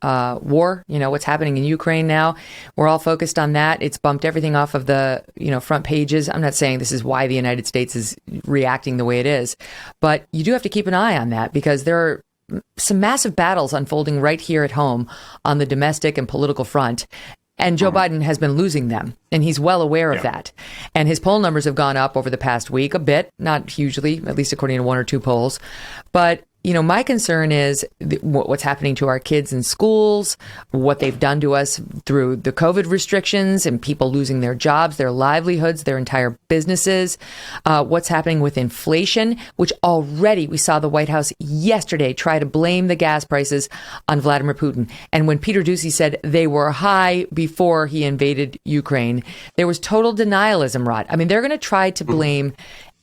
Speaker 1: war, what's happening in Ukraine now, we're all focused on that. It's bumped everything off of the, front pages. I'm not saying this is why the United States is reacting the way it is, but you do have to keep an eye on that because there are some massive battles unfolding right here at home on the domestic and political front. And Joe Biden has been losing them, and he's well aware of that. And his poll numbers have gone up over the past week a bit, not hugely, at least according to one or two polls. But my concern is what's happening to our kids in schools, what they've done to us through the COVID restrictions and people losing their jobs, their livelihoods, their entire businesses, what's happening with inflation, which already we saw the White House yesterday try to blame the gas prices on Vladimir Putin. And when Peter Doocy said they were high before he invaded Ukraine, there was total denialism, Rod. I mean, they're going to try to blame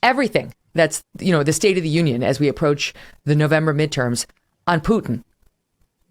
Speaker 1: everything that's, the State of the Union as we approach the November midterms on Putin.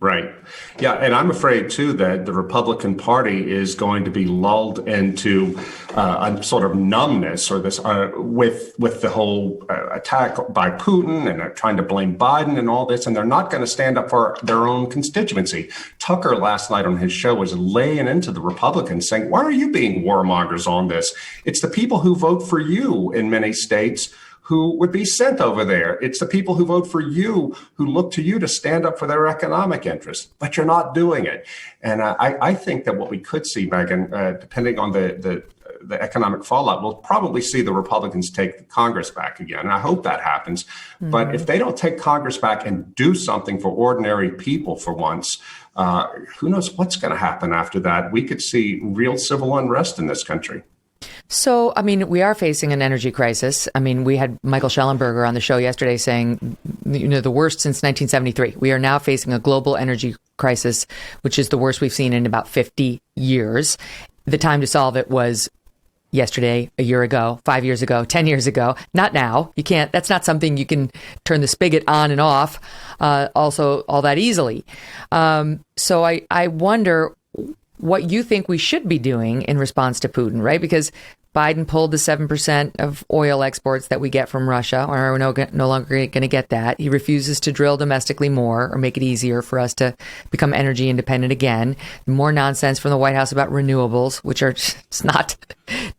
Speaker 2: Right. Yeah. And I'm afraid, too, that the Republican Party is going to be lulled into a sort of numbness or this with the whole attack by Putin and trying to blame Biden and all this. And they're not going to stand up for their own constituency. Tucker last night on his show was laying into the Republicans saying, why are you being warmongers on this? It's the people who vote for you in many states who would be sent over there. It's the people who vote for you, who look to you to stand up for their economic interests, but you're not doing it. And I think that what we could see, Megyn, depending on the economic fallout, we'll probably see the Republicans take Congress back again. And I hope that happens. Mm-hmm. But if they don't take Congress back and do something for ordinary people for once, who knows what's going to happen after that? We could see real civil unrest in this country.
Speaker 1: So, I mean, we are facing an energy crisis. I mean, we had Michael Schellenberger on the show yesterday saying, the worst since 1973. We are now facing a global energy crisis, which is the worst we've seen in about 50 years. The time to solve it was yesterday, a year ago, 5 years ago, 10 years ago, not now. You can't, that's not something you can turn the spigot on and off also all that easily. So I wonder what you think we should be doing in response to Putin, right? Because Biden pulled the 7% of oil exports that we get from Russia, or we're no longer going to get that. He refuses to drill domestically more or make it easier for us to become energy independent again. More nonsense from the White House about renewables, which are just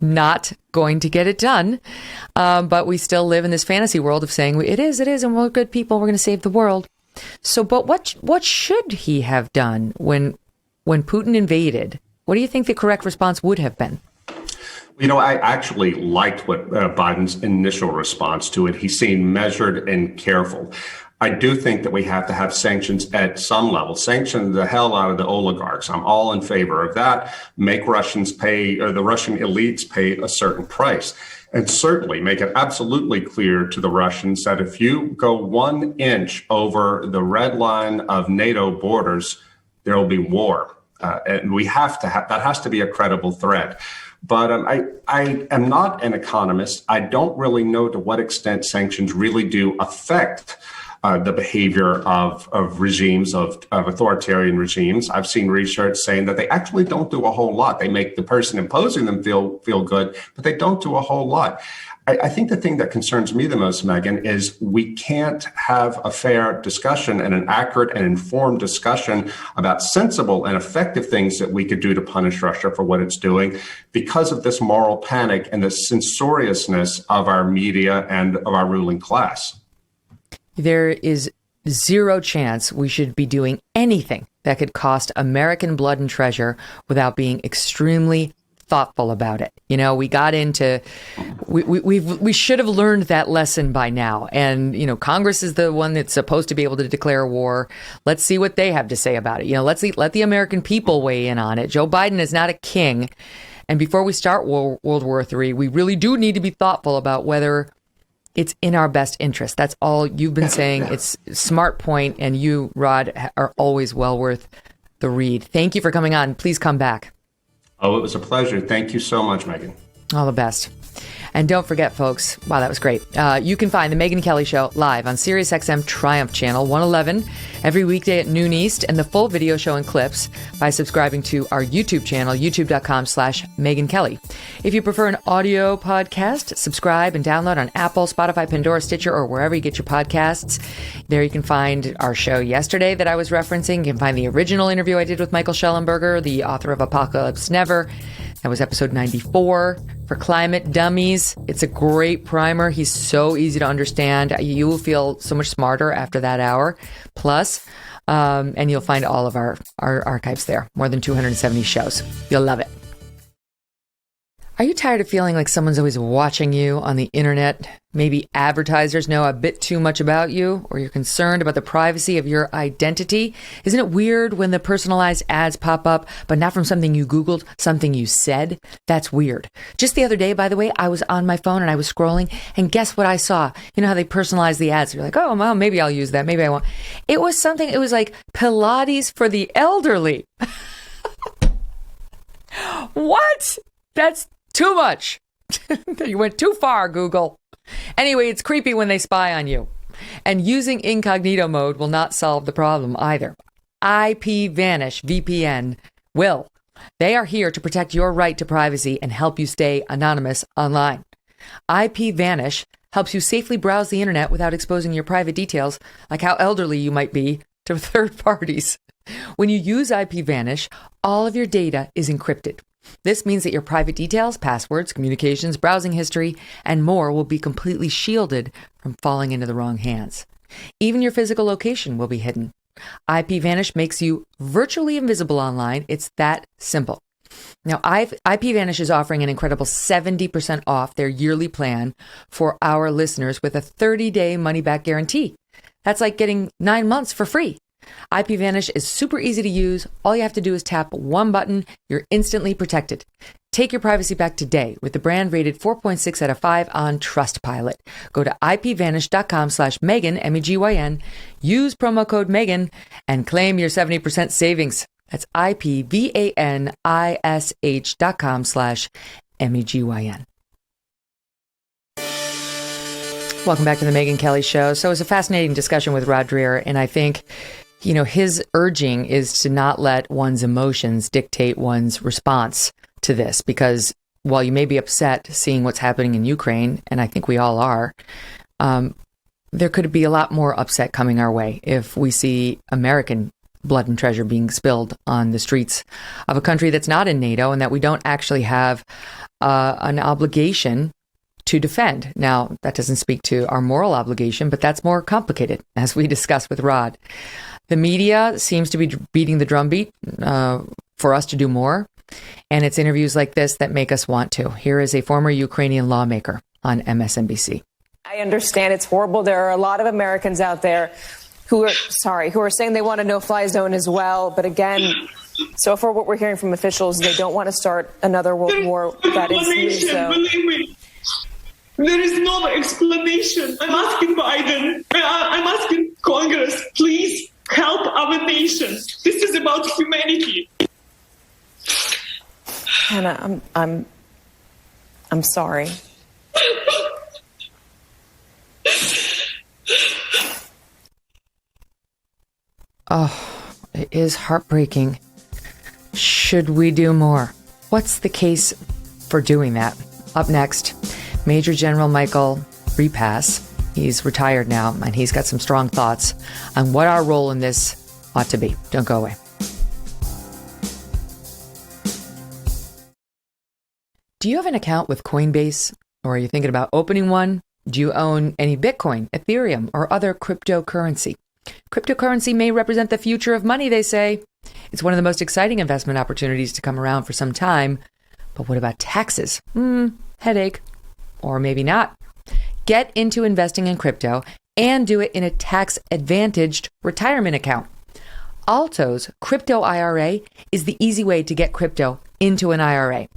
Speaker 1: not going to get it done. But we still live in this fantasy world of saying it is, and we're good people. We're going to save the world. So, but what should he have done when Putin invaded? What do you think the correct response would have been?
Speaker 2: You know, I actually liked what Biden's initial response to it. He seemed measured and careful. I do think that we have to have sanctions at some level. Sanction the hell out of the oligarchs. I'm all in favor of that. Make Russians pay, or the Russian elites pay a certain price. And certainly make it absolutely clear to the Russians that if you go 1 inch over the red line of NATO borders, there will be war. And we have to have, that has to be a credible threat. But I am not an economist. I don't really know to what extent sanctions really do affect the behavior of regimes, of authoritarian regimes. I've seen research saying that they actually don't do a whole lot. They make the person imposing them feel good, but they don't do a whole lot. I think the thing that concerns me the most, Megyn, is we can't have a fair discussion and an accurate and informed discussion about sensible and effective things that we could do to punish Russia for what it's doing because of this moral panic and the censoriousness of our media and of our ruling class.
Speaker 1: There is zero chance we should be doing anything that could cost American blood and treasure without being extremely thoughtful about it. You know, we got into, we should have learned that lesson by now. And, you know, Congress is the one that's supposed to be able to declare war. Let's see what they have to say about it. You know, let the American people weigh in on it. Joe Biden is not a king. And before we start World War III, we really do need to be thoughtful about whether it's in our best interest. That's all you've been saying. It's a smart point. And you, Rod, are always well worth the read. Thank you for coming on. Please come back.
Speaker 2: Oh, it was a pleasure. Thank you so much, Megyn.
Speaker 1: All the best. And don't forget, folks, wow, that was great. You can find The Megyn Kelly Show live on SiriusXM Triumph Channel 111 every weekday at noon East, and the full video show and clips by subscribing to our YouTube channel, youtube.com/Megyn Kelly. If you prefer an audio podcast, subscribe and download on Apple, Spotify, Pandora, Stitcher, or wherever you get your podcasts. There you can find our show yesterday that I was referencing. You can find the original interview I did with Michael Schellenberger, the author of Apocalypse Never. That was episode 94 for Climate Dummies. It's a great primer. He's so easy to understand. You will feel so much smarter after that hour. Plus, and you'll find all of our archives there. More than 270 shows. You'll love it. Are you tired of feeling like someone's always watching you on the internet? Maybe advertisers know a bit too much about you, or you're concerned about the privacy of your identity. Isn't it weird when the personalized ads pop up, but not from something you Googled, something you said? That's weird. Just the other day, by the way, I was on my phone and I was scrolling, and guess what I saw? You know how they personalize the ads? You're like, oh, well, maybe I'll use that. Maybe I won't. It was like Pilates for the elderly. What? That's too much. You went too far, Google. Anyway, it's creepy when they spy on you. And using incognito mode will not solve the problem either. IPVanish VPN will. They are here to protect your right to privacy and help you stay anonymous online. IPVanish helps you safely browse the internet without exposing your private details, like how elderly you might be, to third parties. When you use IPVanish, all of your data is encrypted. This means that your private details, passwords, communications, browsing history, and more will be completely shielded from falling into the wrong hands. Even your physical location will be hidden. IPVanish makes you virtually invisible online. It's that simple. Now, IPVanish is offering an incredible 70% off their yearly plan for our listeners with a 30-day money-back guarantee. That's like getting 9 months for free. IPVanish is super easy to use. All you have to do is tap one button. You're instantly protected. Take your privacy back today with the brand rated 4.6 out of 5 on Trustpilot. Go to ipvanish.com/Megyn, M-E-G-Y-N. Use promo code Megyn and claim your 70% savings. That's ipvanish.com/Megyn. Welcome back to the Megyn Kelly Show. So it's a fascinating discussion with Rod Dreher, and I think, his urging is to not let one's emotions dictate one's response to this, because while you may be upset seeing what's happening in Ukraine, and I think we all are, there could be a lot more upset coming our way if we see American blood and treasure being spilled on the streets of a country that's not in NATO and that we don't actually have an obligation to defend. Now, that doesn't speak to our moral obligation, but that's more complicated, as we discussed with Rod. The media seems to be beating the drumbeat for us to do more, and it's interviews like this that make us want to. Here is a former Ukrainian lawmaker on MSNBC.
Speaker 3: I understand it's horrible. There are a lot of Americans out there who are saying they want a no-fly zone as well. But again, so far what we're hearing from officials, they don't want to start another world war. That is news, so.
Speaker 4: Believe me. There is no explanation. I'm asking Biden, I'm asking Congress, please help our nation. This is about humanity.
Speaker 3: Hannah, I'm sorry.
Speaker 1: Oh, it is heartbreaking. Should we do more? What's the case for doing that? Up next, Major General Michael Repass. He's retired now, and he's got some strong thoughts on what our role in this ought to be. Don't go away. Do you have an account with Coinbase, or are you thinking about opening one? Do you own any Bitcoin, Ethereum, or other cryptocurrency? Cryptocurrency may represent the future of money, they say. It's one of the most exciting investment opportunities to come around for some time. But what about taxes? Headache. Or maybe not. Get into investing in crypto and do it in a tax-advantaged retirement account. Alto's Crypto IRA is the easy way to get crypto into an IRA.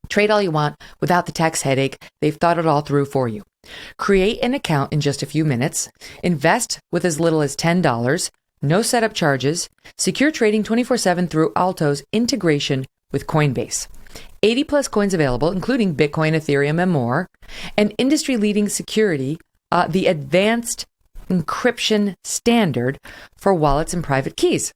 Speaker 1: Trade all you want without the tax headache. They've thought it all through for you. Create an account in just a few minutes. Invest with as little as $10. No setup charges. Secure trading 24/7 through Alto's integration with Coinbase. 80 plus coins available, including Bitcoin, Ethereum, and more. And industry-leading security, the advanced encryption standard for wallets and private keys.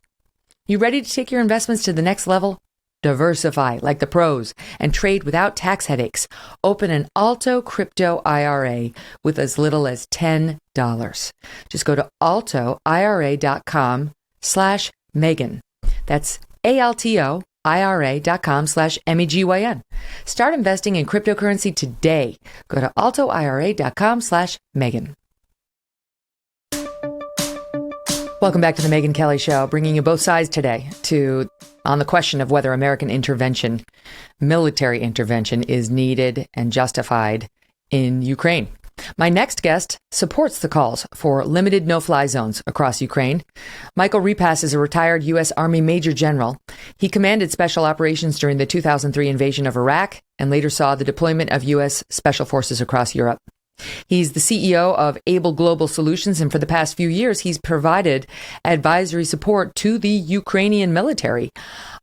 Speaker 1: You ready to take your investments to the next level? Diversify like the pros and trade without tax headaches. Open an Alto Crypto IRA with as little as $10. Just go to altoira.com/Megyn. That's ALTOIRA.com/MEGYN. Start investing in cryptocurrency today. Go to altoira.com/Megyn. Welcome back to the Megyn Kelly Show, bringing you both sides today on the question of whether American intervention, military intervention, is needed and justified in Ukraine. My next guest supports the calls for limited no-fly zones across Ukraine. Michael Repass is a retired U.S. Army Major General. He commanded special operations during the 2003 invasion of Iraq and later saw the deployment of U.S. Special Forces across Europe. He's the CEO of Able Global Solutions, and for the past few years, he's provided advisory support to the Ukrainian military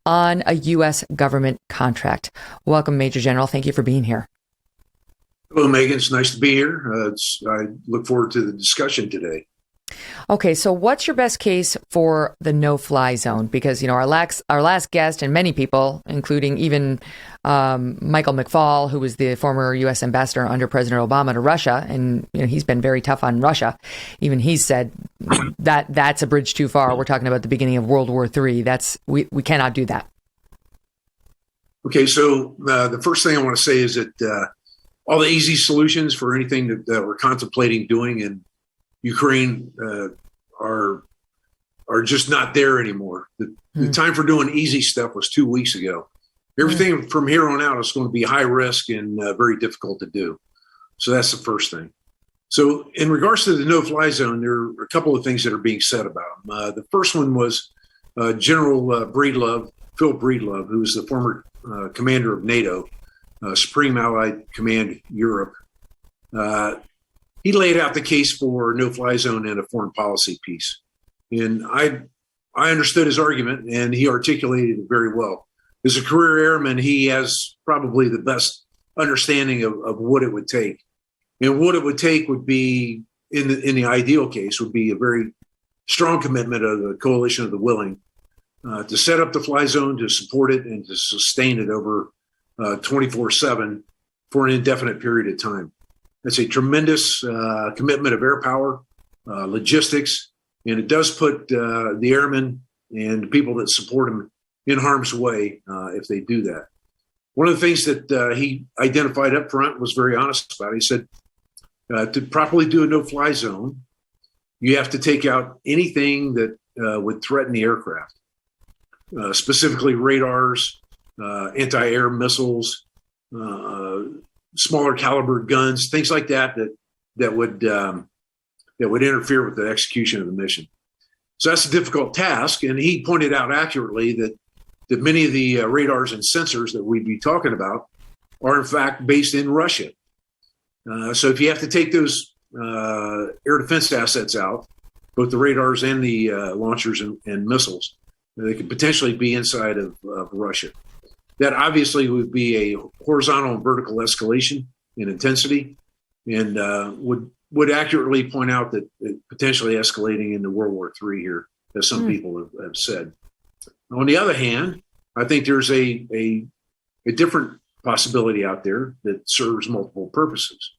Speaker 1: on a U.S. government contract. Welcome, Major General. Thank you for being here.
Speaker 5: Hello, Megyn. It's nice to be here. I look forward to the discussion today.
Speaker 1: Okay, so what's your best case for the no-fly zone? Because, our last guest and many people, including even Michael McFaul, who was the former U.S. ambassador under President Obama to Russia, and he's been very tough on Russia. Even he said that that's a bridge too far. We're talking about the beginning of World War III. We cannot do that.
Speaker 5: Okay, so the first thing I want to say is that all the easy solutions for anything that we're contemplating doing in Ukraine are just not there anymore. The time for doing easy stuff was 2 weeks ago. Everything from here on out is going to be high risk and very difficult to do. So that's the first thing. So in regards to the no-fly zone, there are a couple of things that are being said about them. The first one was General Phil Breedlove, who was the former commander of NATO, Supreme Allied Command Europe. He laid out the case for no-fly zone and a foreign policy piece. And I understood his argument, and he articulated it very well. As a career airman, he has probably the best understanding of what it would take. And what it would take would be, in the ideal case, would be a very strong commitment of the coalition of the willing to set up the fly zone, to support it, and to sustain it over 24/7 for an indefinite period of time. That's a tremendous commitment of air power, logistics, and it does put the airmen and the people that support them in harm's way if they do that. One of the things that he identified up front, was very honest about it. He said, to properly do a no-fly zone, you have to take out anything that would threaten the aircraft, specifically radars, anti-air missiles, smaller caliber guns, things like that would interfere with the execution of the mission. So that's a difficult task, and he pointed out accurately that many of the radars and sensors that we'd be talking about are in fact based in Russia. So if you have to take those air defense assets out, both the radars and the launchers and missiles, they could potentially be inside of Russia. That obviously would be a horizontal and vertical escalation in intensity, and would accurately point out that it potentially escalating into World War III here, as some people have said. On the other hand, I think there's a different possibility out there that serves multiple purposes.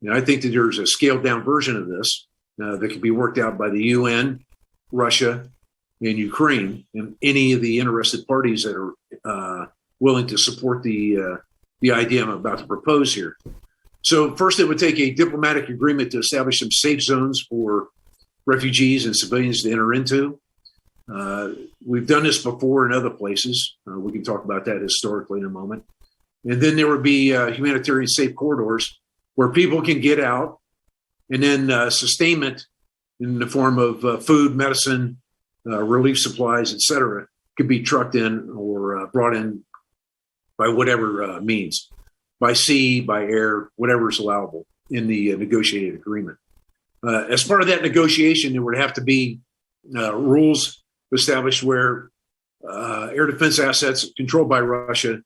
Speaker 5: I think that there's a scaled down version of this that can be worked out by the UN, Russia, and Ukraine, and any of the interested parties that are willing to support the idea I'm about to propose here. So first, it would take a diplomatic agreement to establish some safe zones for refugees and civilians to enter into. We've done this before in other places. We can talk about that historically in a moment. And then there would be humanitarian safe corridors where people can get out, and then sustainment in the form of food, medicine, relief supplies, et cetera, could be trucked in or brought in by whatever means, by sea, by air, whatever is allowable in the negotiated agreement. As part of that negotiation, there would have to be rules established where air defense assets controlled by Russia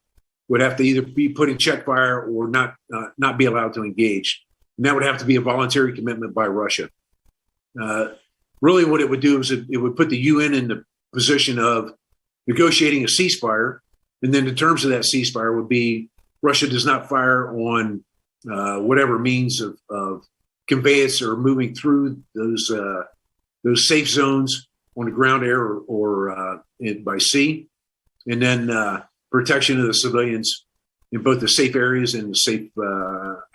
Speaker 5: would have to either be put in check fire or not be allowed to engage. And that would have to be a voluntary commitment by Russia. Really what it would do is it would put the UN in the position of negotiating a ceasefire. And then the terms of that ceasefire would be Russia does not fire on whatever means of conveyance or moving through those safe zones on the ground, air, or by sea. And then protection of the civilians in both the safe areas and the safe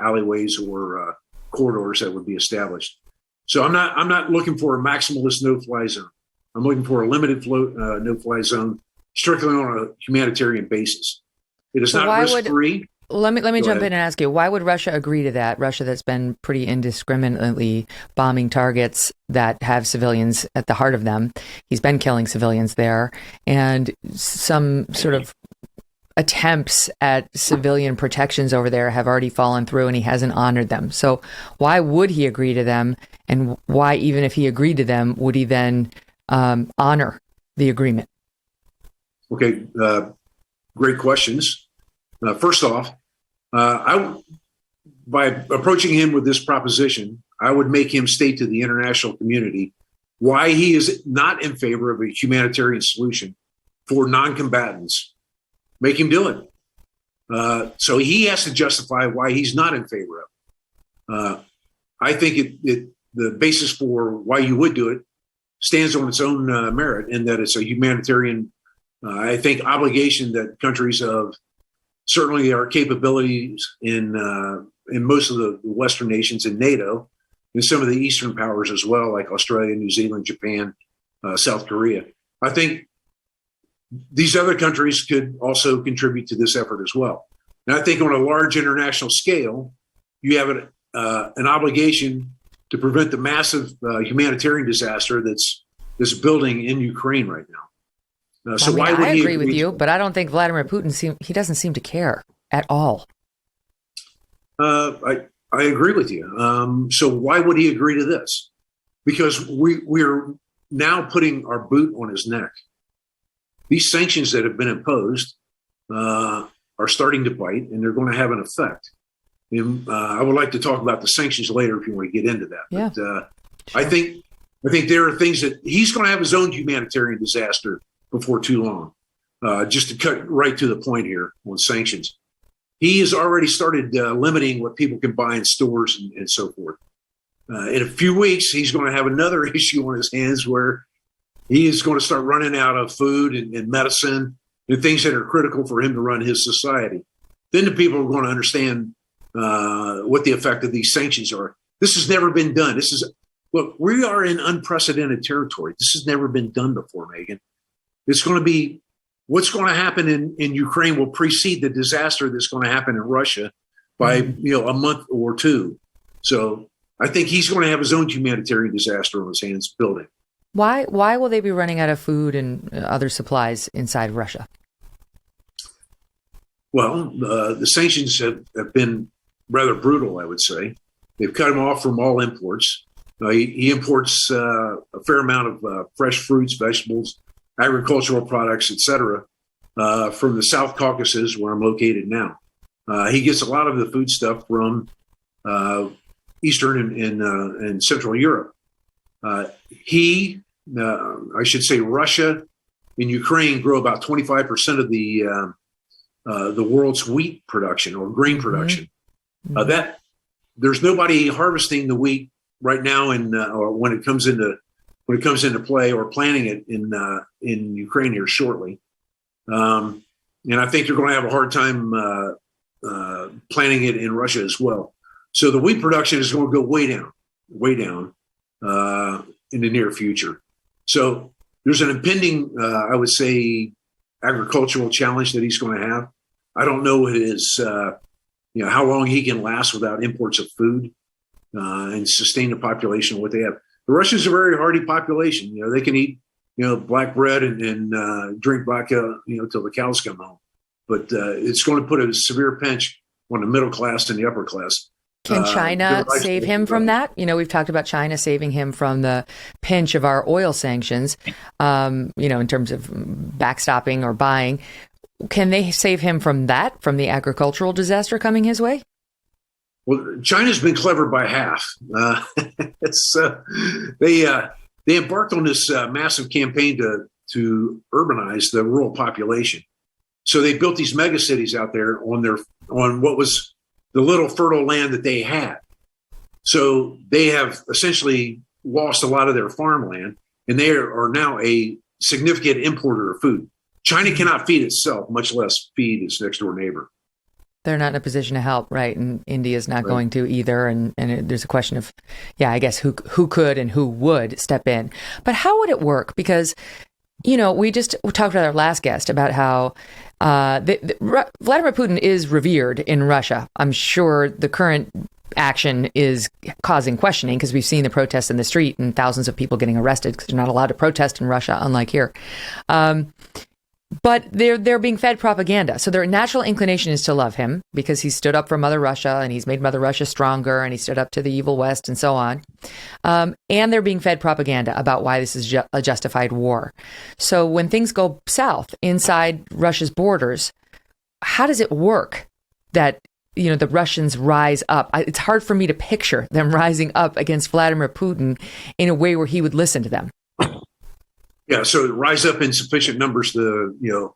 Speaker 5: alleyways or corridors that would be established. So I'm not looking for a maximalist no-fly zone. I'm looking for a limited no-fly zone, strictly on a humanitarian basis. It is not risk-free.
Speaker 1: Let me jump in and ask you, why would Russia agree to that? Russia that's been pretty indiscriminately bombing targets that have civilians at the heart of them. He's been killing civilians there, and some sort of attempts at civilian protections over there have already fallen through, and he hasn't honored them. So why would he agree to them? And why, even if he agreed to them, would he then honor the agreement?
Speaker 5: Okay, great questions. First off, by approaching him with this proposition, I would make him state to the international community why he is not in favor of a humanitarian solution for non-combatants. Make him do it. So he has to justify why he's not in favor of it. I think the basis for why you would do it stands on its own merit, in that it's a humanitarian, I think, obligation that countries of certainly our capabilities in most of the Western nations in NATO, and some of the Eastern powers as well, like Australia, New Zealand, Japan, South Korea. I think these other countries could also contribute to this effort as well. And I think on a large international scale, you have an obligation to prevent the massive humanitarian disaster that's building in Ukraine right now. So why would
Speaker 1: I
Speaker 5: he
Speaker 1: agree with you, but I don't think Vladimir Putin he doesn't seem to care at all.
Speaker 5: I agree with you. So why would he agree to this? Because we're now putting our boot on his neck. These sanctions that have been imposed are starting to bite, and they're going to have an effect. And I would like to talk about the sanctions later if you want to get into that.
Speaker 1: Yeah,
Speaker 5: but
Speaker 1: sure.
Speaker 5: I think there are things that he's going to have his own humanitarian disaster before too long. Just to cut right to the point here on sanctions, he has already started limiting what people can buy in stores and so forth. In a few weeks, he's going to have another issue on his hands where he is going to start running out of food and medicine and things that are critical for him to run his society. Then the people are going to understand what the effect of these sanctions are. This has never been done. Look, we are in unprecedented territory. This has never been done before, Megyn. It's going to be what's going to happen in Ukraine will precede the disaster that's going to happen in Russia by a month or two. So I think he's going to have his own humanitarian disaster on his hands building.
Speaker 1: Why will they be running out of food and other supplies inside Russia?
Speaker 5: Well, the sanctions have been rather brutal, I would say. They've cut him off from all imports. He imports a fair amount of fresh fruits, vegetables, agricultural products, etc., from the South Caucasus, where I'm located now. He gets a lot of the food stuff from Eastern and Central Europe. I should say, Russia and Ukraine grow about 25% of the world's wheat production or grain production. That there's nobody harvesting the wheat right now, or when it comes into play, or planting it in Ukraine here shortly. And I think they're going to have a hard time planting it in Russia as well. So the wheat production is going to go way down in the near future. So there's an impending, I would say, agricultural challenge that he's going to have. I don't know how long he can last without imports of food and sustain the population of what they have. The Russians are a very hardy population. They can eat, black bread and drink vodka, till the cows come home. But it's going to put a severe pinch on the middle class and the upper class.
Speaker 1: Can China save him from that? We've talked about China saving him from the pinch of our oil sanctions, in terms of backstopping or buying. Can they save him from that, from the agricultural disaster coming his way?
Speaker 5: Well, China's been clever by half. They embarked on this massive campaign to urbanize the rural population. So they built these mega cities out there on what was the little fertile land that they had. So they have essentially lost a lot of their farmland, and they are now a significant importer of food. China cannot feed itself, much less feed its next door neighbor.
Speaker 1: They're not in a position to help, right? And India's not going to either. And there's a question of, I guess who could and who would step in. But how would it work? Because, we talked with our last guest about how Vladimir Putin is revered in Russia. I'm sure the current action is causing questioning because we've seen the protests in the street and thousands of people getting arrested because they're not allowed to protest in Russia, unlike here. But they're being fed propaganda. So their natural inclination is to love him because he stood up for Mother Russia and he's made Mother Russia stronger and he stood up to the evil West and so on. And they're being fed propaganda about why this is a justified war. So when things go south inside Russia's borders, how does it work that, the Russians rise up? It's hard for me to picture them rising up against Vladimir Putin in a way where he would listen to them.
Speaker 5: Yeah, so rise up in sufficient numbers to,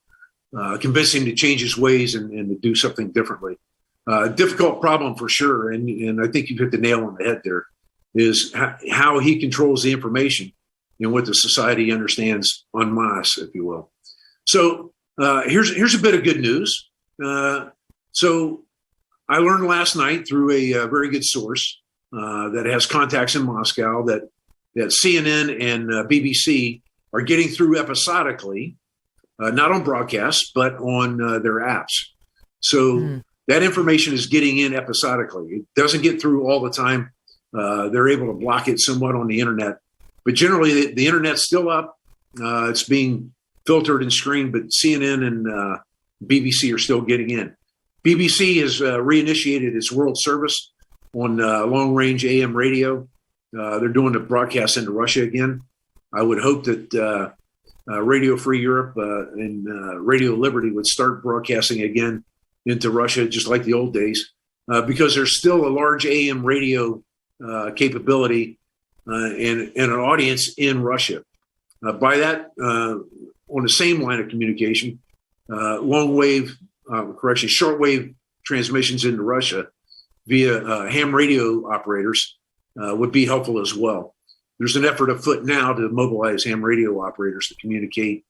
Speaker 5: convince him to change his ways and to do something differently. Difficult problem for sure, and I think you've hit the nail on the head there, is how he controls the information and what the society understands en masse, if you will. So here's a bit of good news. So I learned last night through a very good source that has contacts in Moscow that CNN and BBC are getting through episodically, not on broadcasts, but on their apps. So that information is getting in episodically. It doesn't get through all the time. They're able to block it somewhat on the internet, but generally the internet's still up. It's being filtered and screened, but CNN and BBC are still getting in. BBC has reinitiated its world service on long-range AM radio. They're doing the broadcast into Russia again. I would hope that Radio Free Europe and Radio Liberty would start broadcasting again into Russia, just like the old days, because there's still a large AM radio capability and an audience in Russia. By that, on the same line of communication, shortwave transmissions into Russia via ham radio operators would be helpful as well. There's an effort afoot now to mobilize ham radio operators to communicate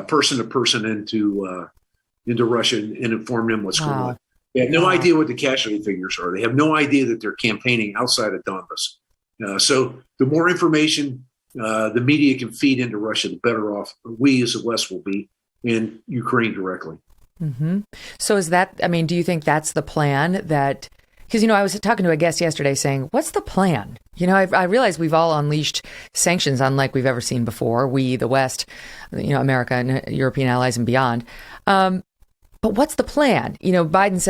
Speaker 5: person to person into Russia and inform them what's going on. They have no idea what the casualty figures are. They have no idea that they're campaigning outside of Donbass. So the more information the media can feed into Russia, the better off we as the West will be, and Ukraine directly.
Speaker 1: Mm-hmm. So is that, I mean, do you think that's the plan? That, because, I was talking to a guest yesterday saying, what's the plan? I realize we've all unleashed sanctions unlike we've ever seen before. We, the West, America and European allies and beyond. But what's the plan? President Biden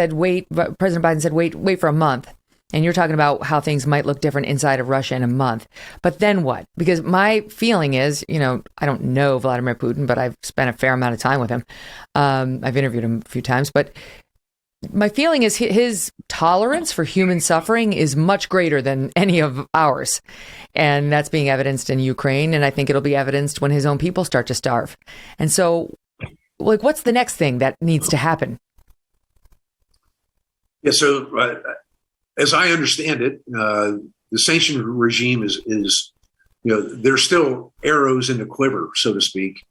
Speaker 1: said, wait for a month. And you're talking about how things might look different inside of Russia in a month. But then what? Because my feeling is, I don't know Vladimir Putin, but I've spent a fair amount of time with him. I've interviewed him a few times. But my feeling is his tolerance for human suffering is much greater than any of ours. And that's being evidenced in Ukraine. And I think it'll be evidenced when his own people start to starve. And so, what's the next thing that needs to happen?
Speaker 5: Yeah, so as I understand it, the sanction regime is there's still arrows in the quiver, so to speak,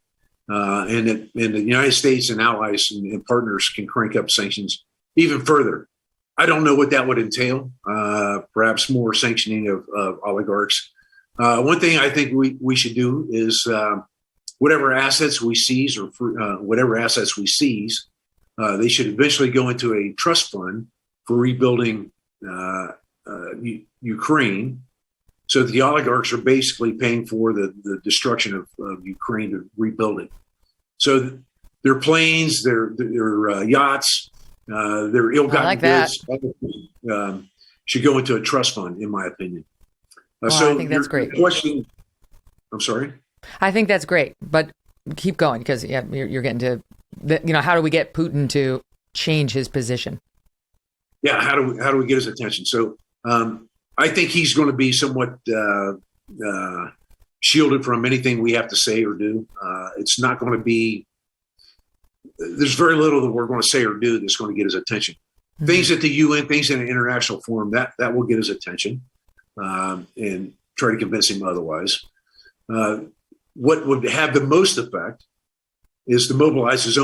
Speaker 5: and the United States and allies and partners can crank up sanctions even further. I don't know what that would entail. Perhaps more sanctioning of oligarchs. One thing I think we should do is whatever assets we seize they should eventually go into a trust fund for rebuilding Ukraine, so that the oligarchs are basically paying for the destruction of Ukraine to rebuild it. So their planes, their yachts, their ill-gotten goods should go into a trust fund, in my opinion. So
Speaker 1: I think that's great.
Speaker 5: Question, I'm sorry?
Speaker 1: I think that's great, but keep going, because you're getting to, how do we get Putin to change his position?
Speaker 5: Yeah, how do we get his attention? So I think he's going to be somewhat shielded from anything we have to say or do. It's not going to be. There's very little that we're going to say or do that's going to get his attention. Mm-hmm. Things at the UN, things in an international forum, that will get his attention, and try to convince him otherwise. What would have the most effect is to mobilize his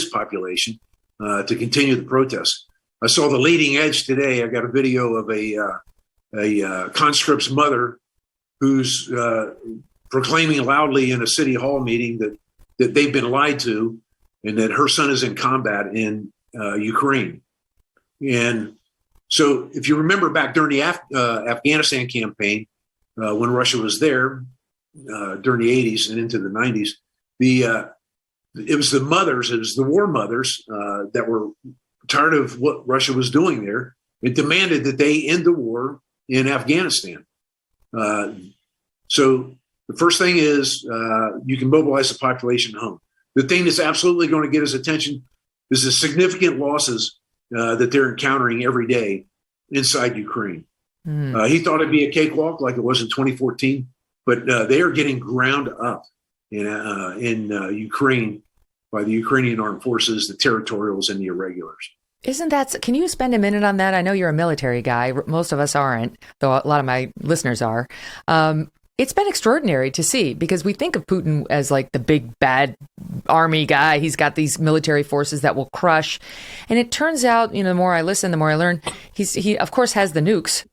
Speaker 5: population, to continue the protests. I saw the leading edge today. I got a video of a conscript's mother who's proclaiming loudly in a city hall meeting that they've been lied to, and that her son is in combat in Ukraine. And so, if you remember back during the Afghanistan campaign, when Russia was there during the 80s and into the 90s, it was the war mothers that were tired of what Russia was doing there. It demanded that they end the war in Afghanistan. So the first thing is you can mobilize the population home. The thing that's absolutely going to get his attention is the significant losses that they're encountering every day inside Ukraine. Mm. He thought it'd be a cakewalk like it was in 2014, but they are getting ground up in Ukraine by the Ukrainian armed forces, the territorials, and the irregulars.
Speaker 1: Can you spend a minute on that? I know you're a military guy. Most of us aren't, though a lot of my listeners are. It's been extraordinary to see, because we think of Putin as like the big bad army guy. He's got these military forces that will crush. And it turns out, the more I listen, the more I learn, he of course has the nukes,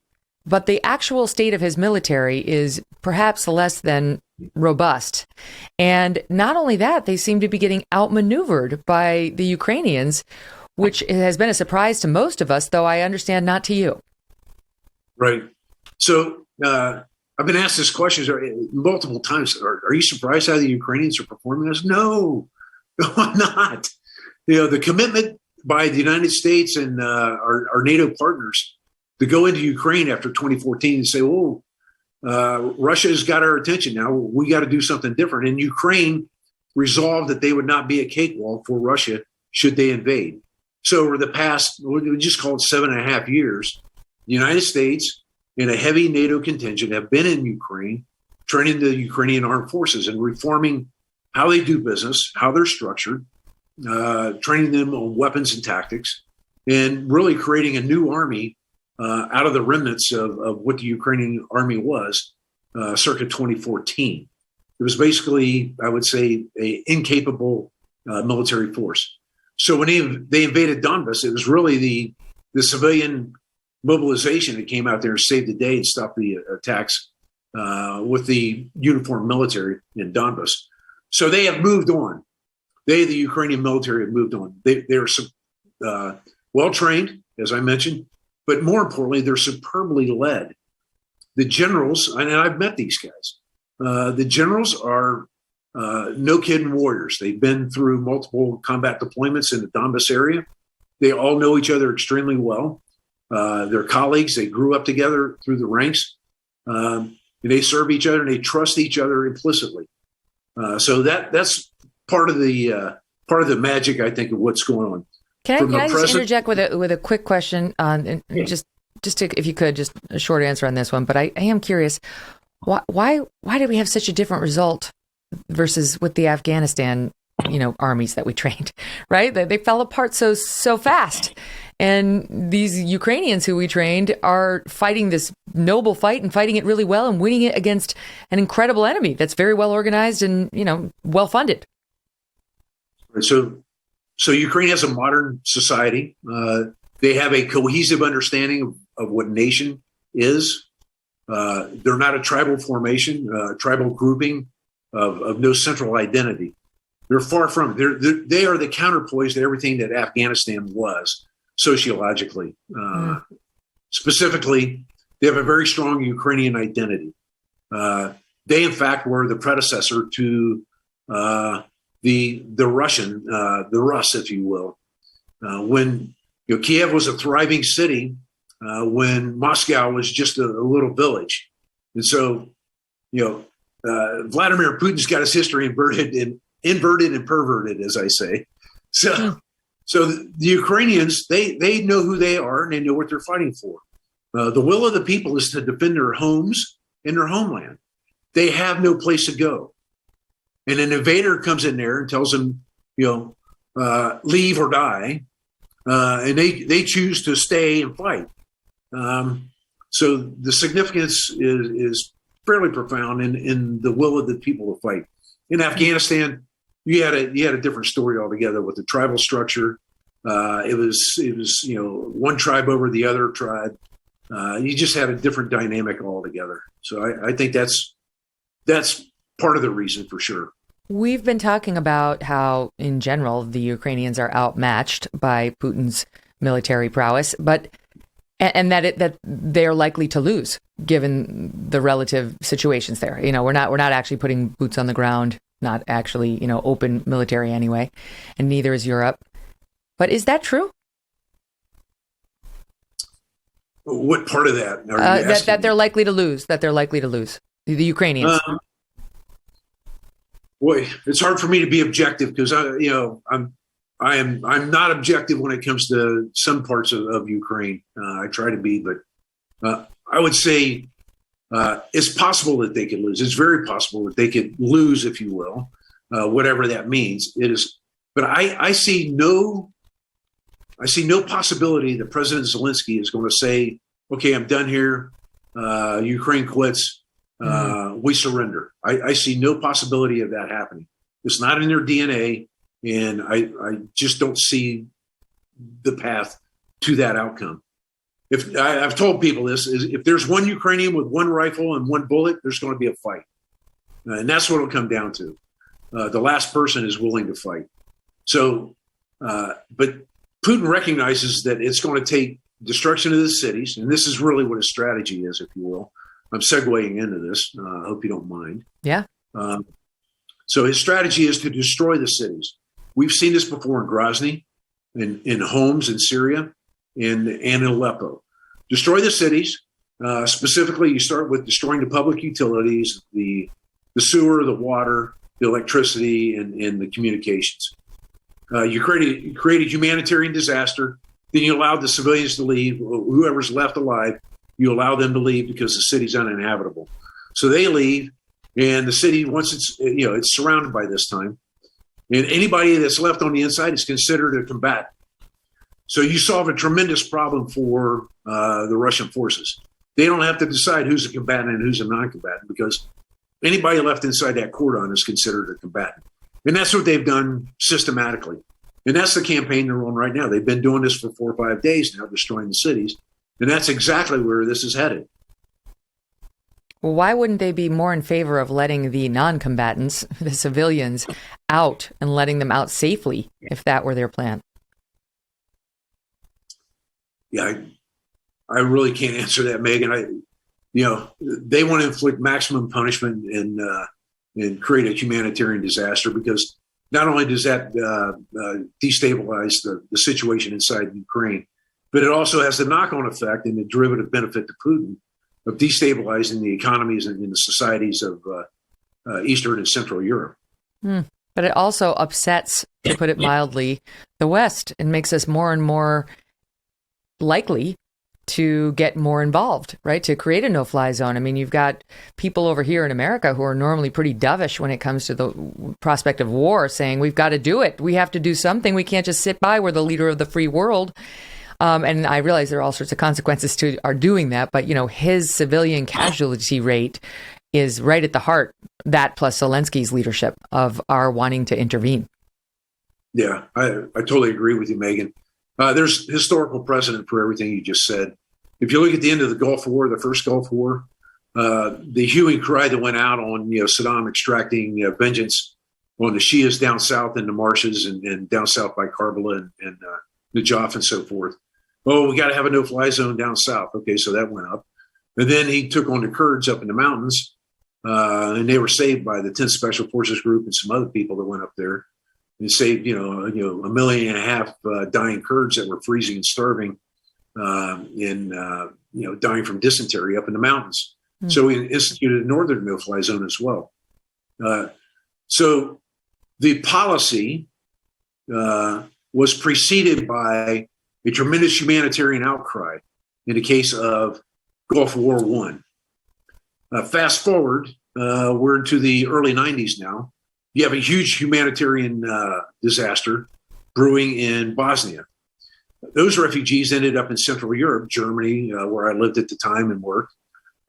Speaker 1: but the actual state of his military is perhaps less than robust. And not only that, they seem to be getting outmaneuvered by the Ukrainians, which has been a surprise to most of us, though I understand not to you.
Speaker 5: Right. So I've been asked this question multiple times. Are you surprised how the Ukrainians are performing this? No, I'm not. The commitment by the United States and our NATO partners to go into Ukraine after 2014 and say, "Oh, Russia has got our attention now. We got to do something different." And Ukraine resolved that they would not be a cakewalk for Russia should they invade. So over the past, we just call it 7.5 years, the United States and a heavy NATO contingent have been in Ukraine, training the Ukrainian armed forces and reforming how they do business, how they're structured, training them on weapons and tactics, and really creating a new army out of the remnants of what the Ukrainian army was circa 2014. It was basically, I would say, an incapable military force. So when they invaded Donbass, it was really the civilian mobilization that came out there and saved the day and stopped the attacks with the uniformed military in Donbass. So they have moved on. The Ukrainian military, have moved on. They're well-trained, as I mentioned, but more importantly, they're superbly led. The generals, and I've met these guys, the generals are no-kidding warriors. They've been through multiple combat deployments in the Donbass area. They all know each other extremely well. They're colleagues. They grew up together through the ranks. And they serve each other and they trust each other implicitly. So that's part of the magic, I think, of what's going on.
Speaker 1: Can I just interject with a quick question on just to, if you could, just a short answer on this one. But I am curious, why did we have such a different result versus with the Afghanistan armies that we trained, right? They fell apart so fast. And these Ukrainians who we trained are fighting this noble fight and fighting it really well and winning it against an incredible enemy that's very well organized and, well funded.
Speaker 5: So Ukraine has a modern society. They have a cohesive understanding of what nation is. They're not a tribal formation, tribal grouping of no central identity. They're far from it. They are the counterpoise to everything that Afghanistan was sociologically. Specifically, they have a very strong Ukrainian identity. They, in fact, were the predecessor to the Russian, the Rus, if you will. When Kiev was a thriving city, when Moscow was just a little village. And so, Vladimir Putin's got his history inverted and perverted, as I say. So the Ukrainians, they know who they are and they know what they're fighting for. The will of the people is to defend their homes and their homeland. They have no place to go. And an invader comes in there and tells them, leave or die. And they choose to stay and fight. So the significance is fairly profound in the will of the people to fight. In Afghanistan, you had a different story altogether with the tribal structure. It was one tribe over the other tribe. You just had a different dynamic altogether. So I think that's part of the reason for sure.
Speaker 1: We've been talking about how, in general, the Ukrainians are outmatched by Putin's military prowess, and that they're likely to lose given the relative situations there. We're not actually putting boots on the ground, not actually open military anyway, and neither is Europe. But is that true?
Speaker 5: What part of that are you asking?
Speaker 1: That they're likely to lose. That they're likely to lose. The Ukrainians.
Speaker 5: Boy, it's hard for me to be objective because I'm not objective when it comes to some parts of Ukraine. I try to be, but I would say it's possible that they could lose. It's very possible that they could lose, if you will, whatever that means. It is, but I see no possibility that President Zelensky is going to say, "Okay, I'm done here. Ukraine quits. We surrender." I see no possibility of that happening. It's not in their DNA, and I just don't see the path to that outcome. If I've told people this, is if there's one Ukrainian with one rifle and one bullet, there's going to be a fight, and that's what it'll come down to. The last person is willing to fight. So, but Putin recognizes that it's going to take destruction of the cities, and this is really what his strategy is, if you will. I'm segueing into this. I hope you don't mind.
Speaker 1: Yeah.
Speaker 5: So his strategy is to destroy the cities. We've seen this before in Grozny, in Homs in Syria, and in Aleppo. Destroy the cities. Specifically, you start with destroying the public utilities, the sewer, the water, the electricity, and the communications. You create a humanitarian disaster. Then you allow the civilians to leave. Whoever's left alive, you allow them to leave because the city's uninhabitable. So they leave, and the city, once it's surrounded by this time, and anybody that's left on the inside is considered a combatant. So you solve a tremendous problem for the Russian forces. They don't have to decide who's a combatant and who's a non-combatant, because anybody left inside that cordon is considered a combatant. And that's what they've done systematically. And that's the campaign they're on right now. They've been doing this for 4 or 5 days now, destroying the cities. And that's exactly where this is headed.
Speaker 1: Well, why wouldn't they be more in favor of letting the non-combatants, the civilians, out and letting them out safely if that were their plan?
Speaker 5: Yeah, I really can't answer that, Megan. They want to inflict maximum punishment and create a humanitarian disaster, because not only does that destabilize the situation inside Ukraine, but it also has the knock-on effect and the derivative benefit to Putin of destabilizing the economies and the societies of Eastern and Central Europe.
Speaker 1: But it also upsets, to put it mildly, the West, and makes us more and more likely to get more involved, right? To create a no-fly zone. I mean, you've got people over here in America who are normally pretty dovish when it comes to the prospect of war, saying, we've got to do it. We have to do something. We can't just sit by. We're the leader of the free world. And I realize there are all sorts of consequences to our doing that. But, his civilian casualty rate is right at the heart, that plus Zelensky's leadership, of our wanting to intervene.
Speaker 5: Yeah, I totally agree with you, Megan. There's historical precedent for everything you just said. If you look at the end of the Gulf War, the first Gulf War, the hue and cry that went out on Saddam extracting vengeance on the Shias down south in the marshes and down south by Karbala and Najaf and so forth. Oh, we got to have a no-fly zone down south. Okay, so that went up. And then he took on the Kurds up in the mountains, and they were saved by the 10th Special Forces Group and some other people that went up there. And saved, 1.5 million dying Kurds that were freezing and starving, and dying from dysentery up in the mountains. So we instituted a northern no-fly zone as well. So the policy was preceded by a tremendous humanitarian outcry in the case of Gulf War I. Fast forward, we're into the early 90s now. You have a huge humanitarian disaster brewing in Bosnia. Those refugees ended up in Central Europe, Germany, where I lived at the time and worked,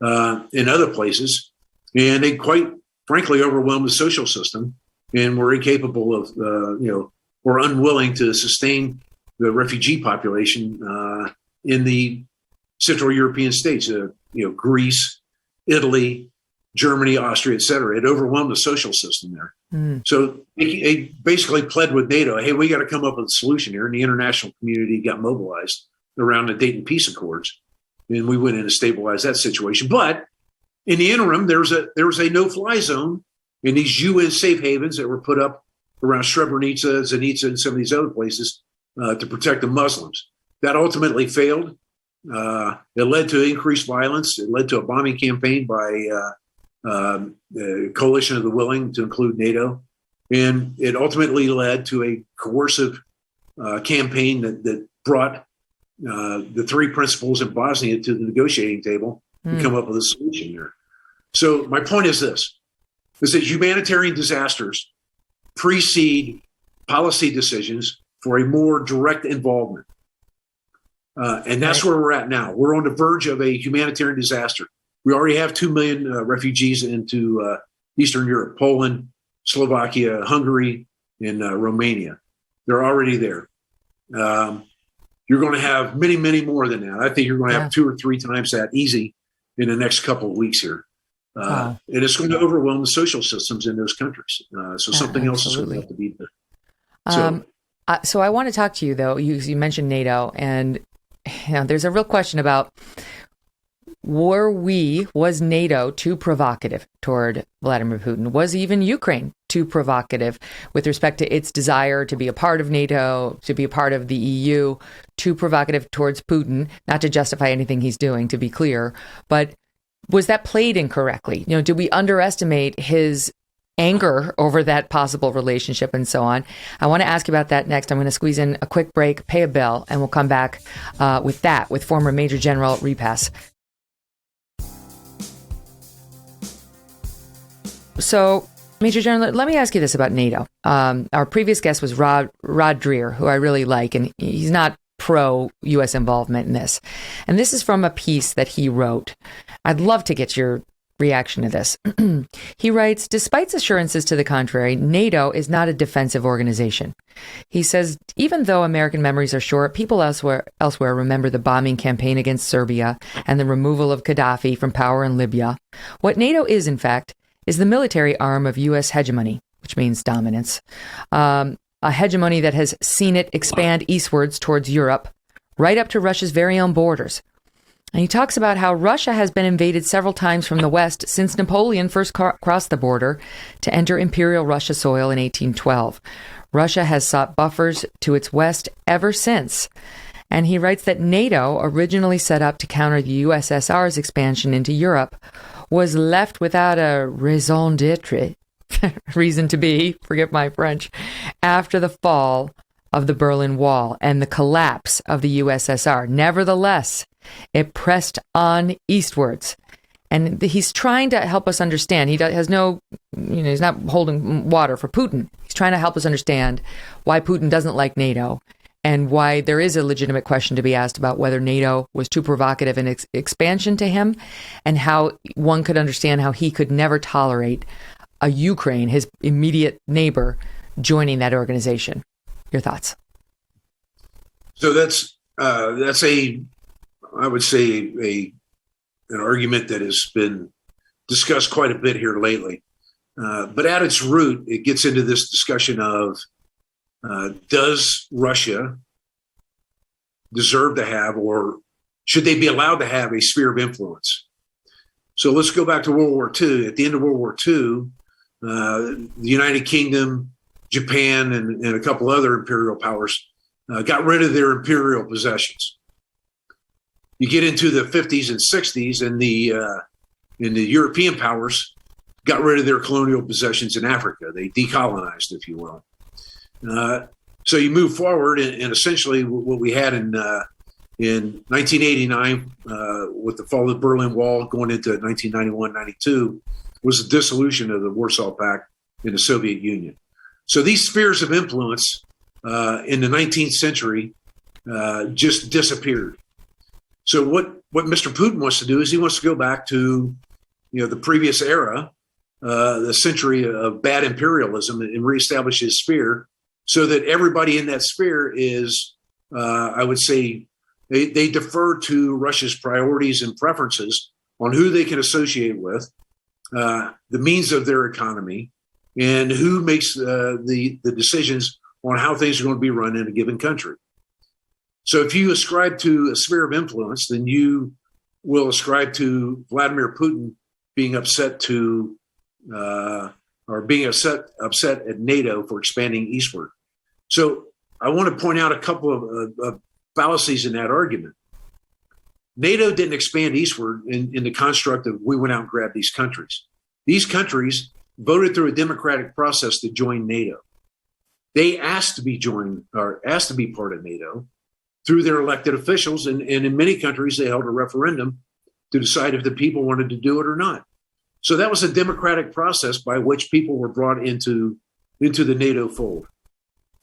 Speaker 5: in other places. And they quite frankly overwhelmed the social system and were incapable of, or unwilling to sustain the refugee population in the Central European states, Greece, Italy, Germany, Austria, et cetera. It overwhelmed the social system there. So they basically pled with NATO, hey, we got to come up with a solution here. And the international community got mobilized around the Dayton Peace Accords. And we went in to stabilize that situation. But in the interim, there was a no-fly zone in these UN safe havens that were put up around Srebrenica, Zenica, and some of these other places to protect the Muslims. That ultimately failed. It led to increased violence. It led to a bombing campaign by the Coalition of the Willing, to include NATO. And it ultimately led to a coercive campaign that brought the three principals in Bosnia to the negotiating table and come up with a solution there. So my point is this, is that humanitarian disasters precede policy decisions for a more direct involvement. And that's where we're at now. We're on the verge of a humanitarian disaster. We already have 2 million refugees into Eastern Europe, Poland, Slovakia, Hungary, and Romania. They're already there. You're going to have many, many more than that. I think you're going to have 2 or 3 times that easy in the next couple of weeks here. And it's going to overwhelm the social systems in those countries. So something else is going to have to be there. So,
Speaker 1: So I want to talk to you, though. You mentioned NATO, and there's a real question about was NATO too provocative toward Vladimir Putin? Was even Ukraine too provocative with respect to its desire to be a part of NATO, to be a part of the EU, too provocative towards Putin, not to justify anything he's doing, to be clear, but was that played incorrectly? Did we underestimate his anger over that possible relationship and so on? I want to ask you about that next. I'm going to squeeze in a quick break, pay a bill, and we'll come back with former Major General Repass. So, Major General, let me ask you this about NATO. Our previous guest was Rod Dreher, who I really like, and he's not pro-U.S. involvement in this. And this is from a piece that he wrote. I'd love to get your reaction to this. He writes, despite assurances to the contrary, NATO is not a defensive organization. He says, even though American memories are short, people elsewhere remember the bombing campaign against Serbia and the removal of Gaddafi from power in Libya. What NATO is, in fact, is the military arm of U.S. hegemony, which means dominance, a hegemony that has seen it expand eastwards towards Europe, right up to Russia's very own borders. And he talks about how Russia has been invaded several times from the west since Napoleon first crossed the border to enter Imperial Russia soil in 1812. Russia has sought buffers to its west ever since. And he writes that NATO, originally set up to counter the USSR's expansion into Europe, was left without a raison d'etre, reason to be, forgive my French, after the fall of the Berlin Wall and the collapse of the USSR. Nevertheless, it pressed on eastwards. And he's trying to help us understand. He has no, he's not holding water for Putin. He's trying to help us understand why Putin doesn't like NATO and why there is a legitimate question to be asked about whether NATO was too provocative in its expansion to him, and how one could understand how he could never tolerate a Ukraine, his immediate neighbor, joining that organization. Your thoughts?
Speaker 5: So that's I would say an argument that has been discussed quite a bit here lately. But at its root, it gets into this discussion of does Russia deserve to have, or should they be allowed to have, a sphere of influence? So let's go back to World War II. At the end of World War II, the United Kingdom, Japan, and a couple other imperial powers got rid of their imperial possessions. You get into the 50s and 60s, and the European powers got rid of their colonial possessions in Africa. They decolonized, if you will. So you move forward, and essentially what we had in 1989, with the fall of the Berlin Wall going into 1991-92, was the dissolution of the Warsaw Pact in the Soviet Union. So these spheres of influence in the 19th century just disappeared. So what Mr. Putin wants to do is he wants to go back to the previous era, the century of bad imperialism, and reestablish his sphere, so that everybody in that sphere is, I would say, they defer to Russia's priorities and preferences on who they can associate with, the means of their economy, and who makes the decisions on how things are going to be run in a given country. So if you ascribe to a sphere of influence, then you will ascribe to Vladimir Putin being upset upset at NATO for expanding eastward. So I want to point out a couple of fallacies in that argument. NATO didn't expand eastward in the construct of we went out and grabbed these countries. These countries voted through a democratic process to join NATO. They asked to be part of NATO through their elected officials, and in many countries they held a referendum to decide if the people wanted to do it or not. So that was a democratic process by which people were brought into the NATO fold.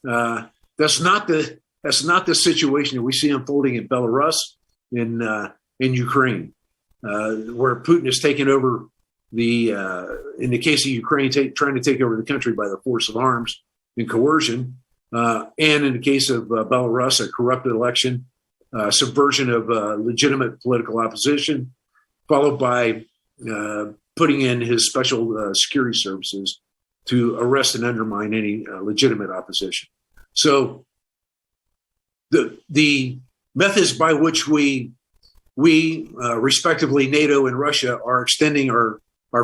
Speaker 5: That's not the situation that we see unfolding in Belarus, in Ukraine, where Putin has taken over in the case of Ukraine, trying to take over the country by the force of arms and coercion, and in the case of Belarus, a corrupted election, subversion of legitimate political opposition, followed by putting in his special security services to arrest and undermine any legitimate opposition. So the methods by which we respectively NATO and Russia are extending our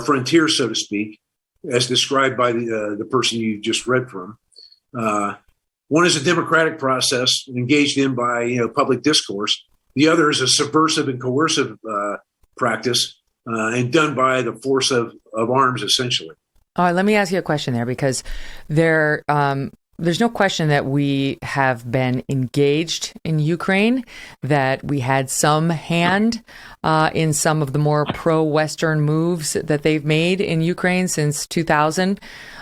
Speaker 5: frontier, so to speak, as described by the person you just read from. One is a democratic process engaged in by public discourse. The other is a subversive and coercive practice and done by the force of arms, essentially.
Speaker 1: All right, let me ask you a question there, because there's no question that we have been engaged in Ukraine, that we had some hand in some of the more pro-Western moves that they've made in Ukraine since 2000.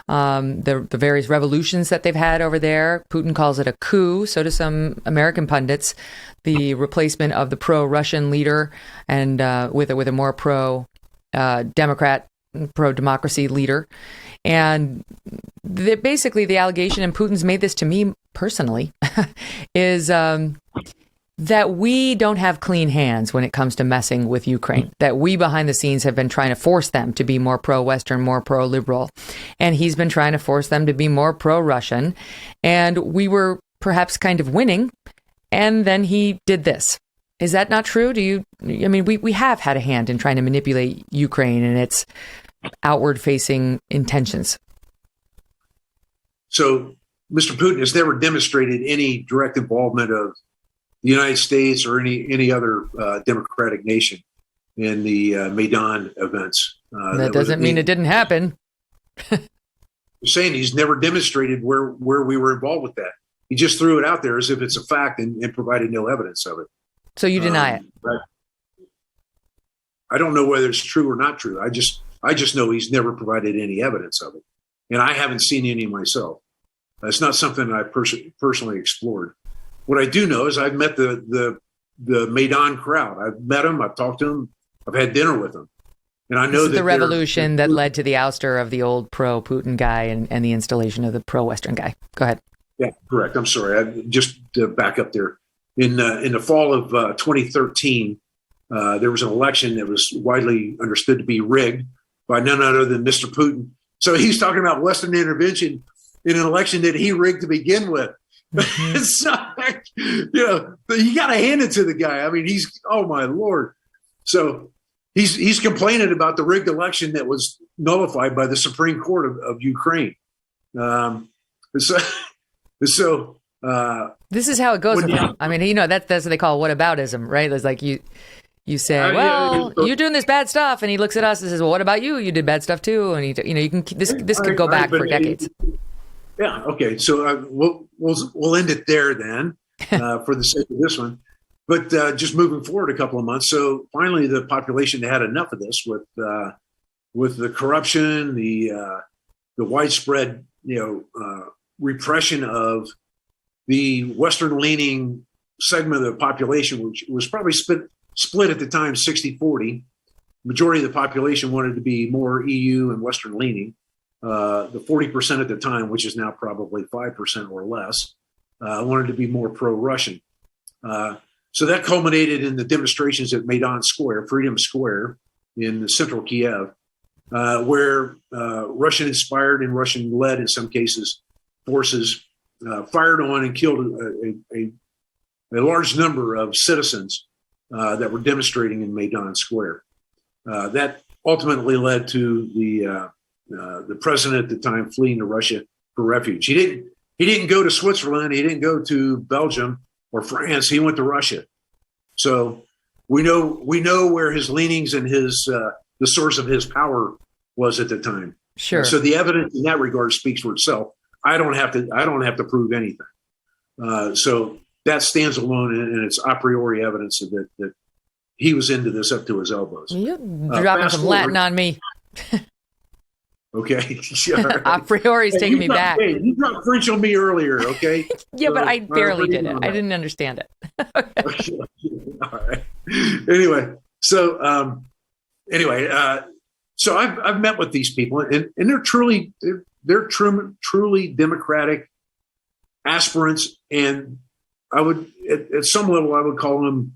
Speaker 1: The various revolutions that they've had over there. Putin calls it a coup. So do some American pundits. The replacement of the pro-Russian leader and with a more pro-Democrat, pro-democracy leader. And basically the allegation, and Putin's made this to me personally, is that we don't have clean hands when it comes to messing with Ukraine, that we behind the scenes have been trying to force them to be more pro-Western, more pro-liberal. And he's been trying to force them to be more pro-Russian. And we were perhaps kind of winning. And then he did this. Is that not true? We have had a hand in trying to manipulate Ukraine and its outward-facing intentions.
Speaker 5: So Mr. Putin has never demonstrated any direct involvement of the United States or any other democratic nation in the Maidan events.
Speaker 1: That doesn't mean it didn't happen.
Speaker 5: I'm saying he's never demonstrated where we were involved with that. He just threw it out there as if it's a fact and provided no evidence of it.
Speaker 1: So you deny it?
Speaker 5: I don't know whether it's true or not true. I just know he's never provided any evidence of it, and I haven't seen any myself. It's not something I personally explored. What I do know is I've met the Maidan crowd. I've met them. I've talked to them. I've had dinner with them, and I know that
Speaker 1: the revolution that led to the ouster of the old pro-Putin guy and the installation of the pro-Western guy. Go ahead.
Speaker 5: Yeah, correct. I'm sorry. I just back up there. In the fall of 2013, there was an election that was widely understood to be rigged by none other than Mr. Putin. So he's talking about Western intervention in an election that he rigged to begin with. Mm-hmm. It's not, you got to hand it to the guy. I mean, oh my Lord. So he's complaining about the rigged election that was nullified by the Supreme Court of Ukraine. So
Speaker 1: this is how it goes. I mean, that's what they call whataboutism, right? It's like you say, well, you're doing this bad stuff, and he looks at us and says, well, what about you? You did bad stuff too, and you can this could go back for decades.
Speaker 5: Yeah. Okay. So we'll end it there then, for the sake of this one. But just moving forward a couple of months. So finally, the population had enough of this with the corruption, the widespread repression of the Western-leaning segment of the population, which was probably split at the time 60-40. Majority of the population wanted to be more EU and Western-leaning. The 40% at the time, which is now probably 5% or less, wanted to be more pro-Russian. So that culminated in the demonstrations at Maidan Square, Freedom Square, in central Kiev, where Russian-inspired and Russian-led, in some cases, forces fired on and killed a large number of citizens that were demonstrating in Maidan Square. That ultimately led to the president at the time fleeing to Russia for refuge. He didn't go to Switzerland. He didn't go to Belgium or France. He went to Russia. So we know where his leanings and the source of his power was at the time.
Speaker 1: Sure.
Speaker 5: And so the evidence in that regard speaks for itself. I don't have to prove anything. So that stands alone, and it's a priori evidence that he was into this up to his elbows.
Speaker 1: You're dropping some Latin on me.
Speaker 5: Okay.
Speaker 1: A priori is taking me back.
Speaker 5: Hey, you dropped French on me earlier, okay?
Speaker 1: Yeah, but I barely did it. I didn't understand it.
Speaker 5: Okay. All right. Anyway, so so I've met with these people, and they're truly democratic aspirants, and I would at some level I would call them,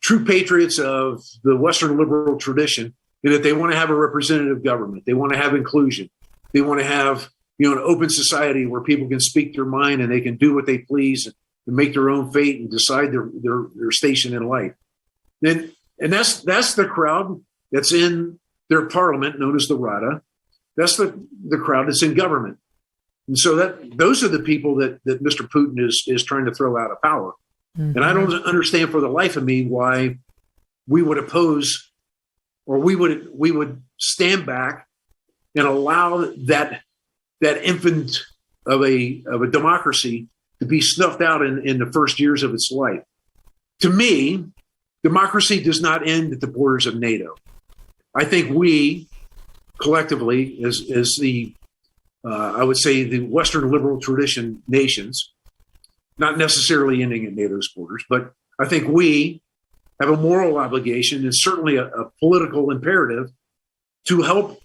Speaker 5: true patriots of the Western liberal tradition. And that they want to have a representative government. They want to have inclusion. They want to have, an open society where people can speak their mind and they can do what they please and make their own fate and decide their station in life. And that's the crowd that's in their parliament, known as the Rada. That's the crowd that's in government. And so those are the people that Mr. Putin is trying to throw out of power. Mm-hmm. And I don't understand for the life of me why we would oppose, or we would stand back and allow that infant of a democracy to be snuffed out in the first years of its life. To me, democracy does not end at the borders of NATO. I think we collectively, as the I would say the Western liberal tradition nations, not necessarily ending at NATO's borders, but I think we have a moral obligation and certainly a political imperative to help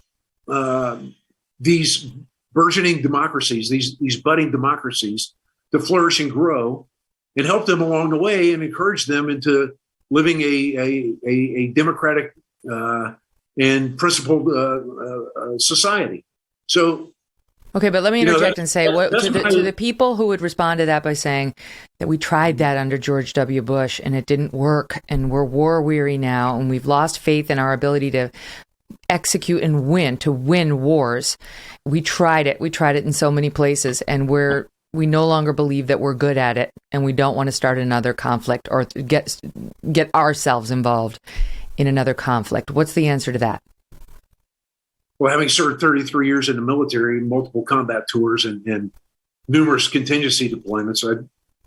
Speaker 5: these burgeoning democracies, these budding democracies, to flourish and grow, and help them along the way and encourage them into living a democratic and principled society. So.
Speaker 1: Okay, but let me interject and say to the people who would respond to that by saying that we tried that under George W. Bush and it didn't work, and we're war weary now, and we've lost faith in our ability to execute and win wars. We tried it in so many places, and we no longer believe that we're good at it, and we don't want to start another conflict or get ourselves involved in another conflict. What's the answer to that?
Speaker 5: Well, having served 33 years in the military, multiple combat tours, and numerous contingency deployments,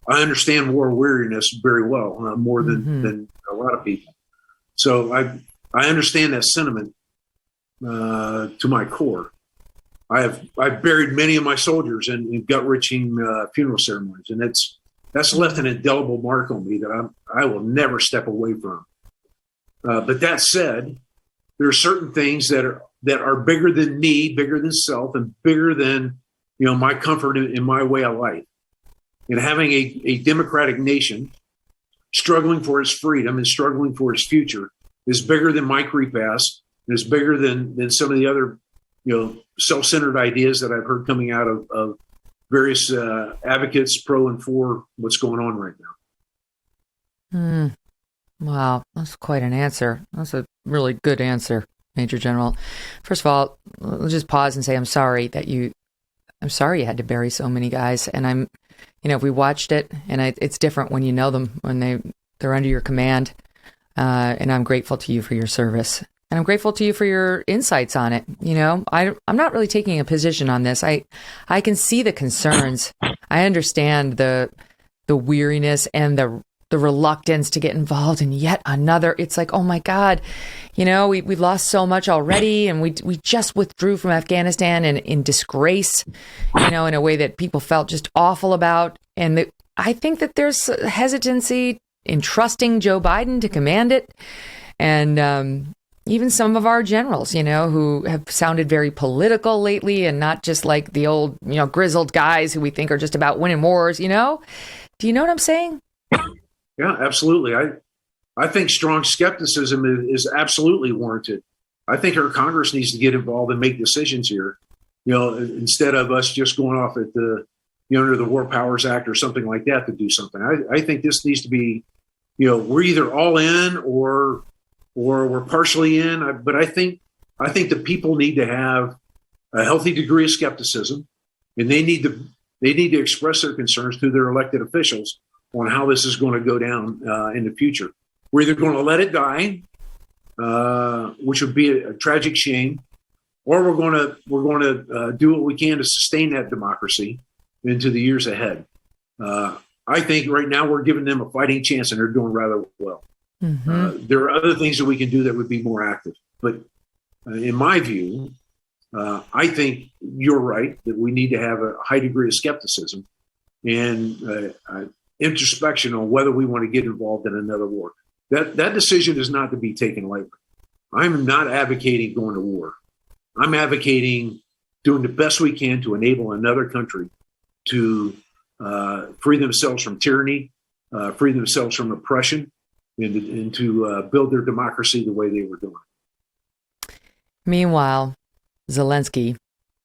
Speaker 5: I understand war weariness very well, more than a lot of people. So I understand that sentiment to my core. I've buried many of my soldiers in gut-wrenching funeral ceremonies, and that's left an indelible mark on me that I will never step away from. But that said, there are certain things that are bigger than me, bigger than self, and bigger than my comfort in my way of life. And having a democratic nation struggling for its freedom and struggling for its future is bigger than Mike Repass, and is bigger than some of the other self-centered ideas that I've heard coming out of various advocates pro and for what's going on right now.
Speaker 1: Wow, that's quite an answer. That's a really good answer, Major General. First of all, let's just pause and say I'm sorry you had to bury so many guys. And if we watched it, and it's different when you know them, when they're under your command. And I'm grateful to you for your service. And I'm grateful to you for your insights on it. I'm not really taking a position on this. I can see the concerns. I understand the weariness and the reluctance to get involved in yet another. It's like, oh my God, we lost so much already, and we just withdrew from Afghanistan in disgrace, in a way that people felt just awful about. And I think that there's hesitancy in trusting Joe Biden to command it. And even some of our generals, who have sounded very political lately and not just like the old, grizzled guys who we think are just about winning wars, Do you know what I'm saying?
Speaker 5: Yeah, absolutely. I think strong skepticism is absolutely warranted. I think our Congress needs to get involved and make decisions here, instead of us just going off at under the War Powers Act or something like that to do something. I think this needs to be, we're either all in or we're partially in. But I think the people need to have a healthy degree of skepticism, and they need to express their concerns to their elected officials on how this is going to go down in the future. We're either going to let it die, which would be a tragic shame, or we're going to do what we can to sustain that democracy into the years ahead. I think right now we're giving them a fighting chance, and they're doing rather well. Mm-hmm. There are other things that we can do that would be more active, but in my view, I think you're right that we need to have a high degree of skepticism and introspection on whether we want to get involved in another war. That decision is not to be taken lightly. I'm not advocating going to war. I'm advocating doing the best we can to enable another country to free themselves from tyranny, free themselves from oppression, and to build their democracy the way they were doing.
Speaker 1: Meanwhile, Zelensky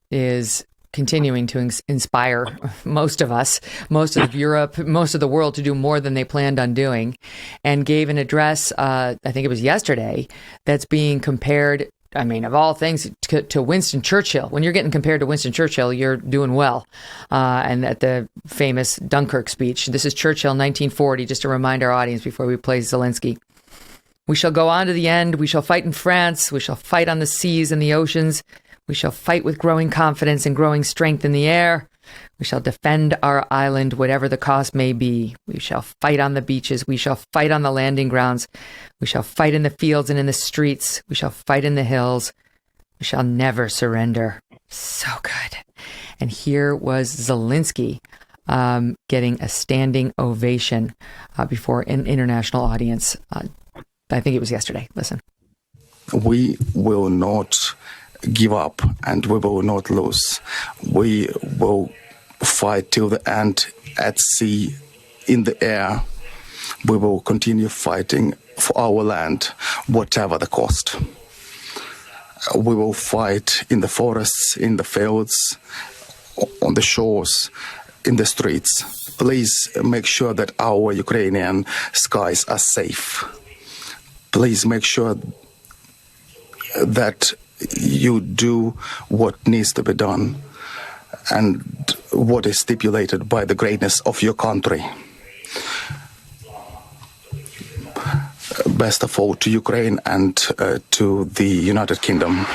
Speaker 1: is continuing to inspire most of us, most of Europe, most of the world to do more than they planned on doing, and gave an address, I think it was yesterday, that's being compared, I mean, of all things, to Winston Churchill. When you're getting compared to Winston Churchill, you're doing well. And at the famous Dunkirk speech, this is Churchill, 1940, just to remind our audience before we play Zelensky. We shall go on to the end. We shall fight in France. We shall fight on the seas and the oceans. We shall fight with growing confidence and growing strength in the air. We shall defend our island, whatever the cost may be. We shall fight on the beaches. We shall fight on the landing grounds. We shall fight in the fields and in the streets. We shall fight in the hills. We shall never surrender. So good. And here was Zelensky getting a standing ovation before an international audience. I think it was yesterday. Listen.
Speaker 6: We will not give up and we will not lose. We will fight till the end at sea, in the air. We will continue fighting for our land, whatever the cost. We will fight in the forests, in the fields, on the shores, in the streets. Please make sure that our Ukrainian skies are safe. Please make sure that you do what needs to be done and what is stipulated by the greatness of your country. Best of all to Ukraine and to the United Kingdom.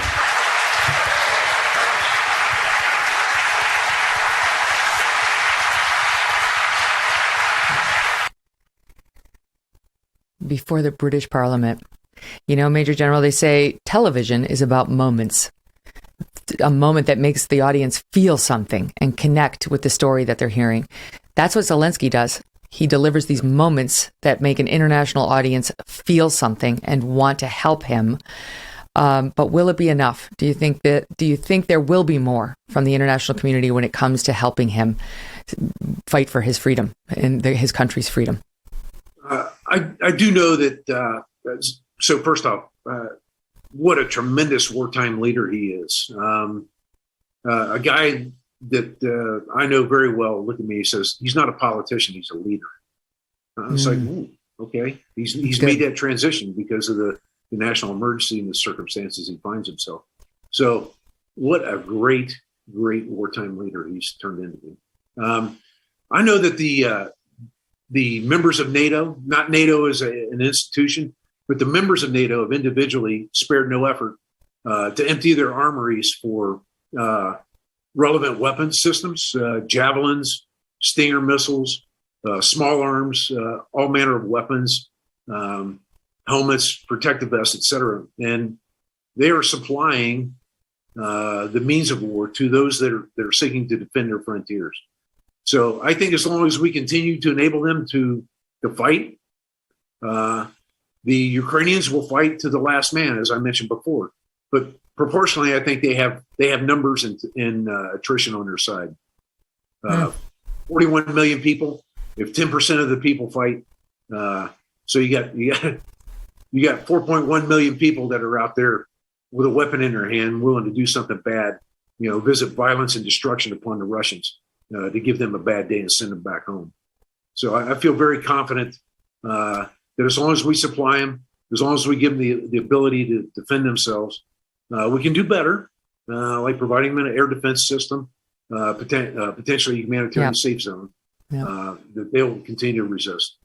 Speaker 1: Before the British Parliament. You know, Major General, they say television is about moments. A moment that makes the audience feel something and connect with the story that they're hearing. That's what Zelensky does. He delivers these moments that make an international audience feel something and want to help him. But will it be enough? Do you think there will be more from the international community when it comes to helping him fight for his freedom and his country's freedom?
Speaker 5: I do know that. So first off, what a tremendous wartime leader he is. A guy that I know very well. Look at me. He says he's not a politician. He's a leader. It's like, ooh, okay. He's made that transition because of the national emergency and the circumstances he finds himself. So what a great wartime leader he's turned into. I know that the members of NATO, not NATO as an institution, but the members of NATO have individually spared no effort to empty their armories for relevant weapons systems, javelins, Stinger missiles, small arms, all manner of weapons, helmets, protective vests, etc. And they are supplying the means of war to those that are seeking to defend their frontiers. So I think as long as we continue to enable them to fight, the Ukrainians will fight to the last man, as I mentioned before. But proportionally, I think they have numbers in attrition on their side. 41 million people. If 10% of the people fight, so you got 4.1 million people that are out there with a weapon in their hand, willing to do something bad. Visit violence and destruction upon the Russians to give them a bad day and send them back home. So I feel very confident that as long as we supply them, as long as we give them the ability to defend themselves, we can do better, like providing them an air defense system, potentially humanitarian safe zone, that they'll continue to resist.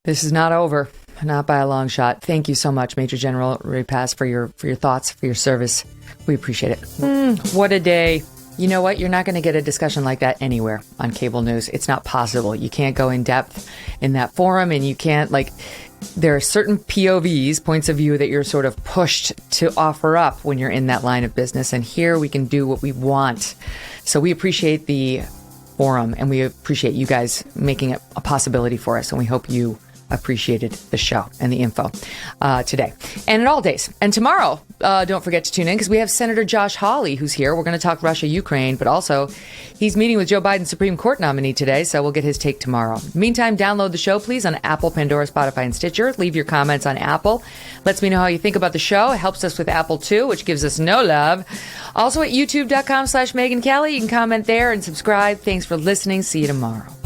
Speaker 1: This is not over, not by a long shot. Thank you so much, Major General Repass, for your thoughts, for your service. We appreciate it. What a day. You know what? You're not going to get a discussion like that anywhere on cable news. It's not possible. You can't go in depth in that forum, and you can't, there are certain POVs, points of view, that you're sort of pushed to offer up when you're in that line of business. And here we can do what we want. So we appreciate the forum, and we appreciate you guys making it a possibility for us. And we hope you appreciated the show and the info today and at all days. And tomorrow, don't forget to tune in because we have Senator Josh Hawley who's here. We're going to talk Russia, Ukraine, but also he's meeting with Joe Biden's Supreme Court nominee today, so we'll get his take tomorrow. Meantime, download the show, please, on Apple, Pandora, Spotify, and Stitcher. Leave your comments on Apple. Lets me know how you think about the show. It helps us with Apple, too, which gives us no love. Also at youtube.com/Megyn Kelly. You can comment there and subscribe. Thanks for listening. See you tomorrow.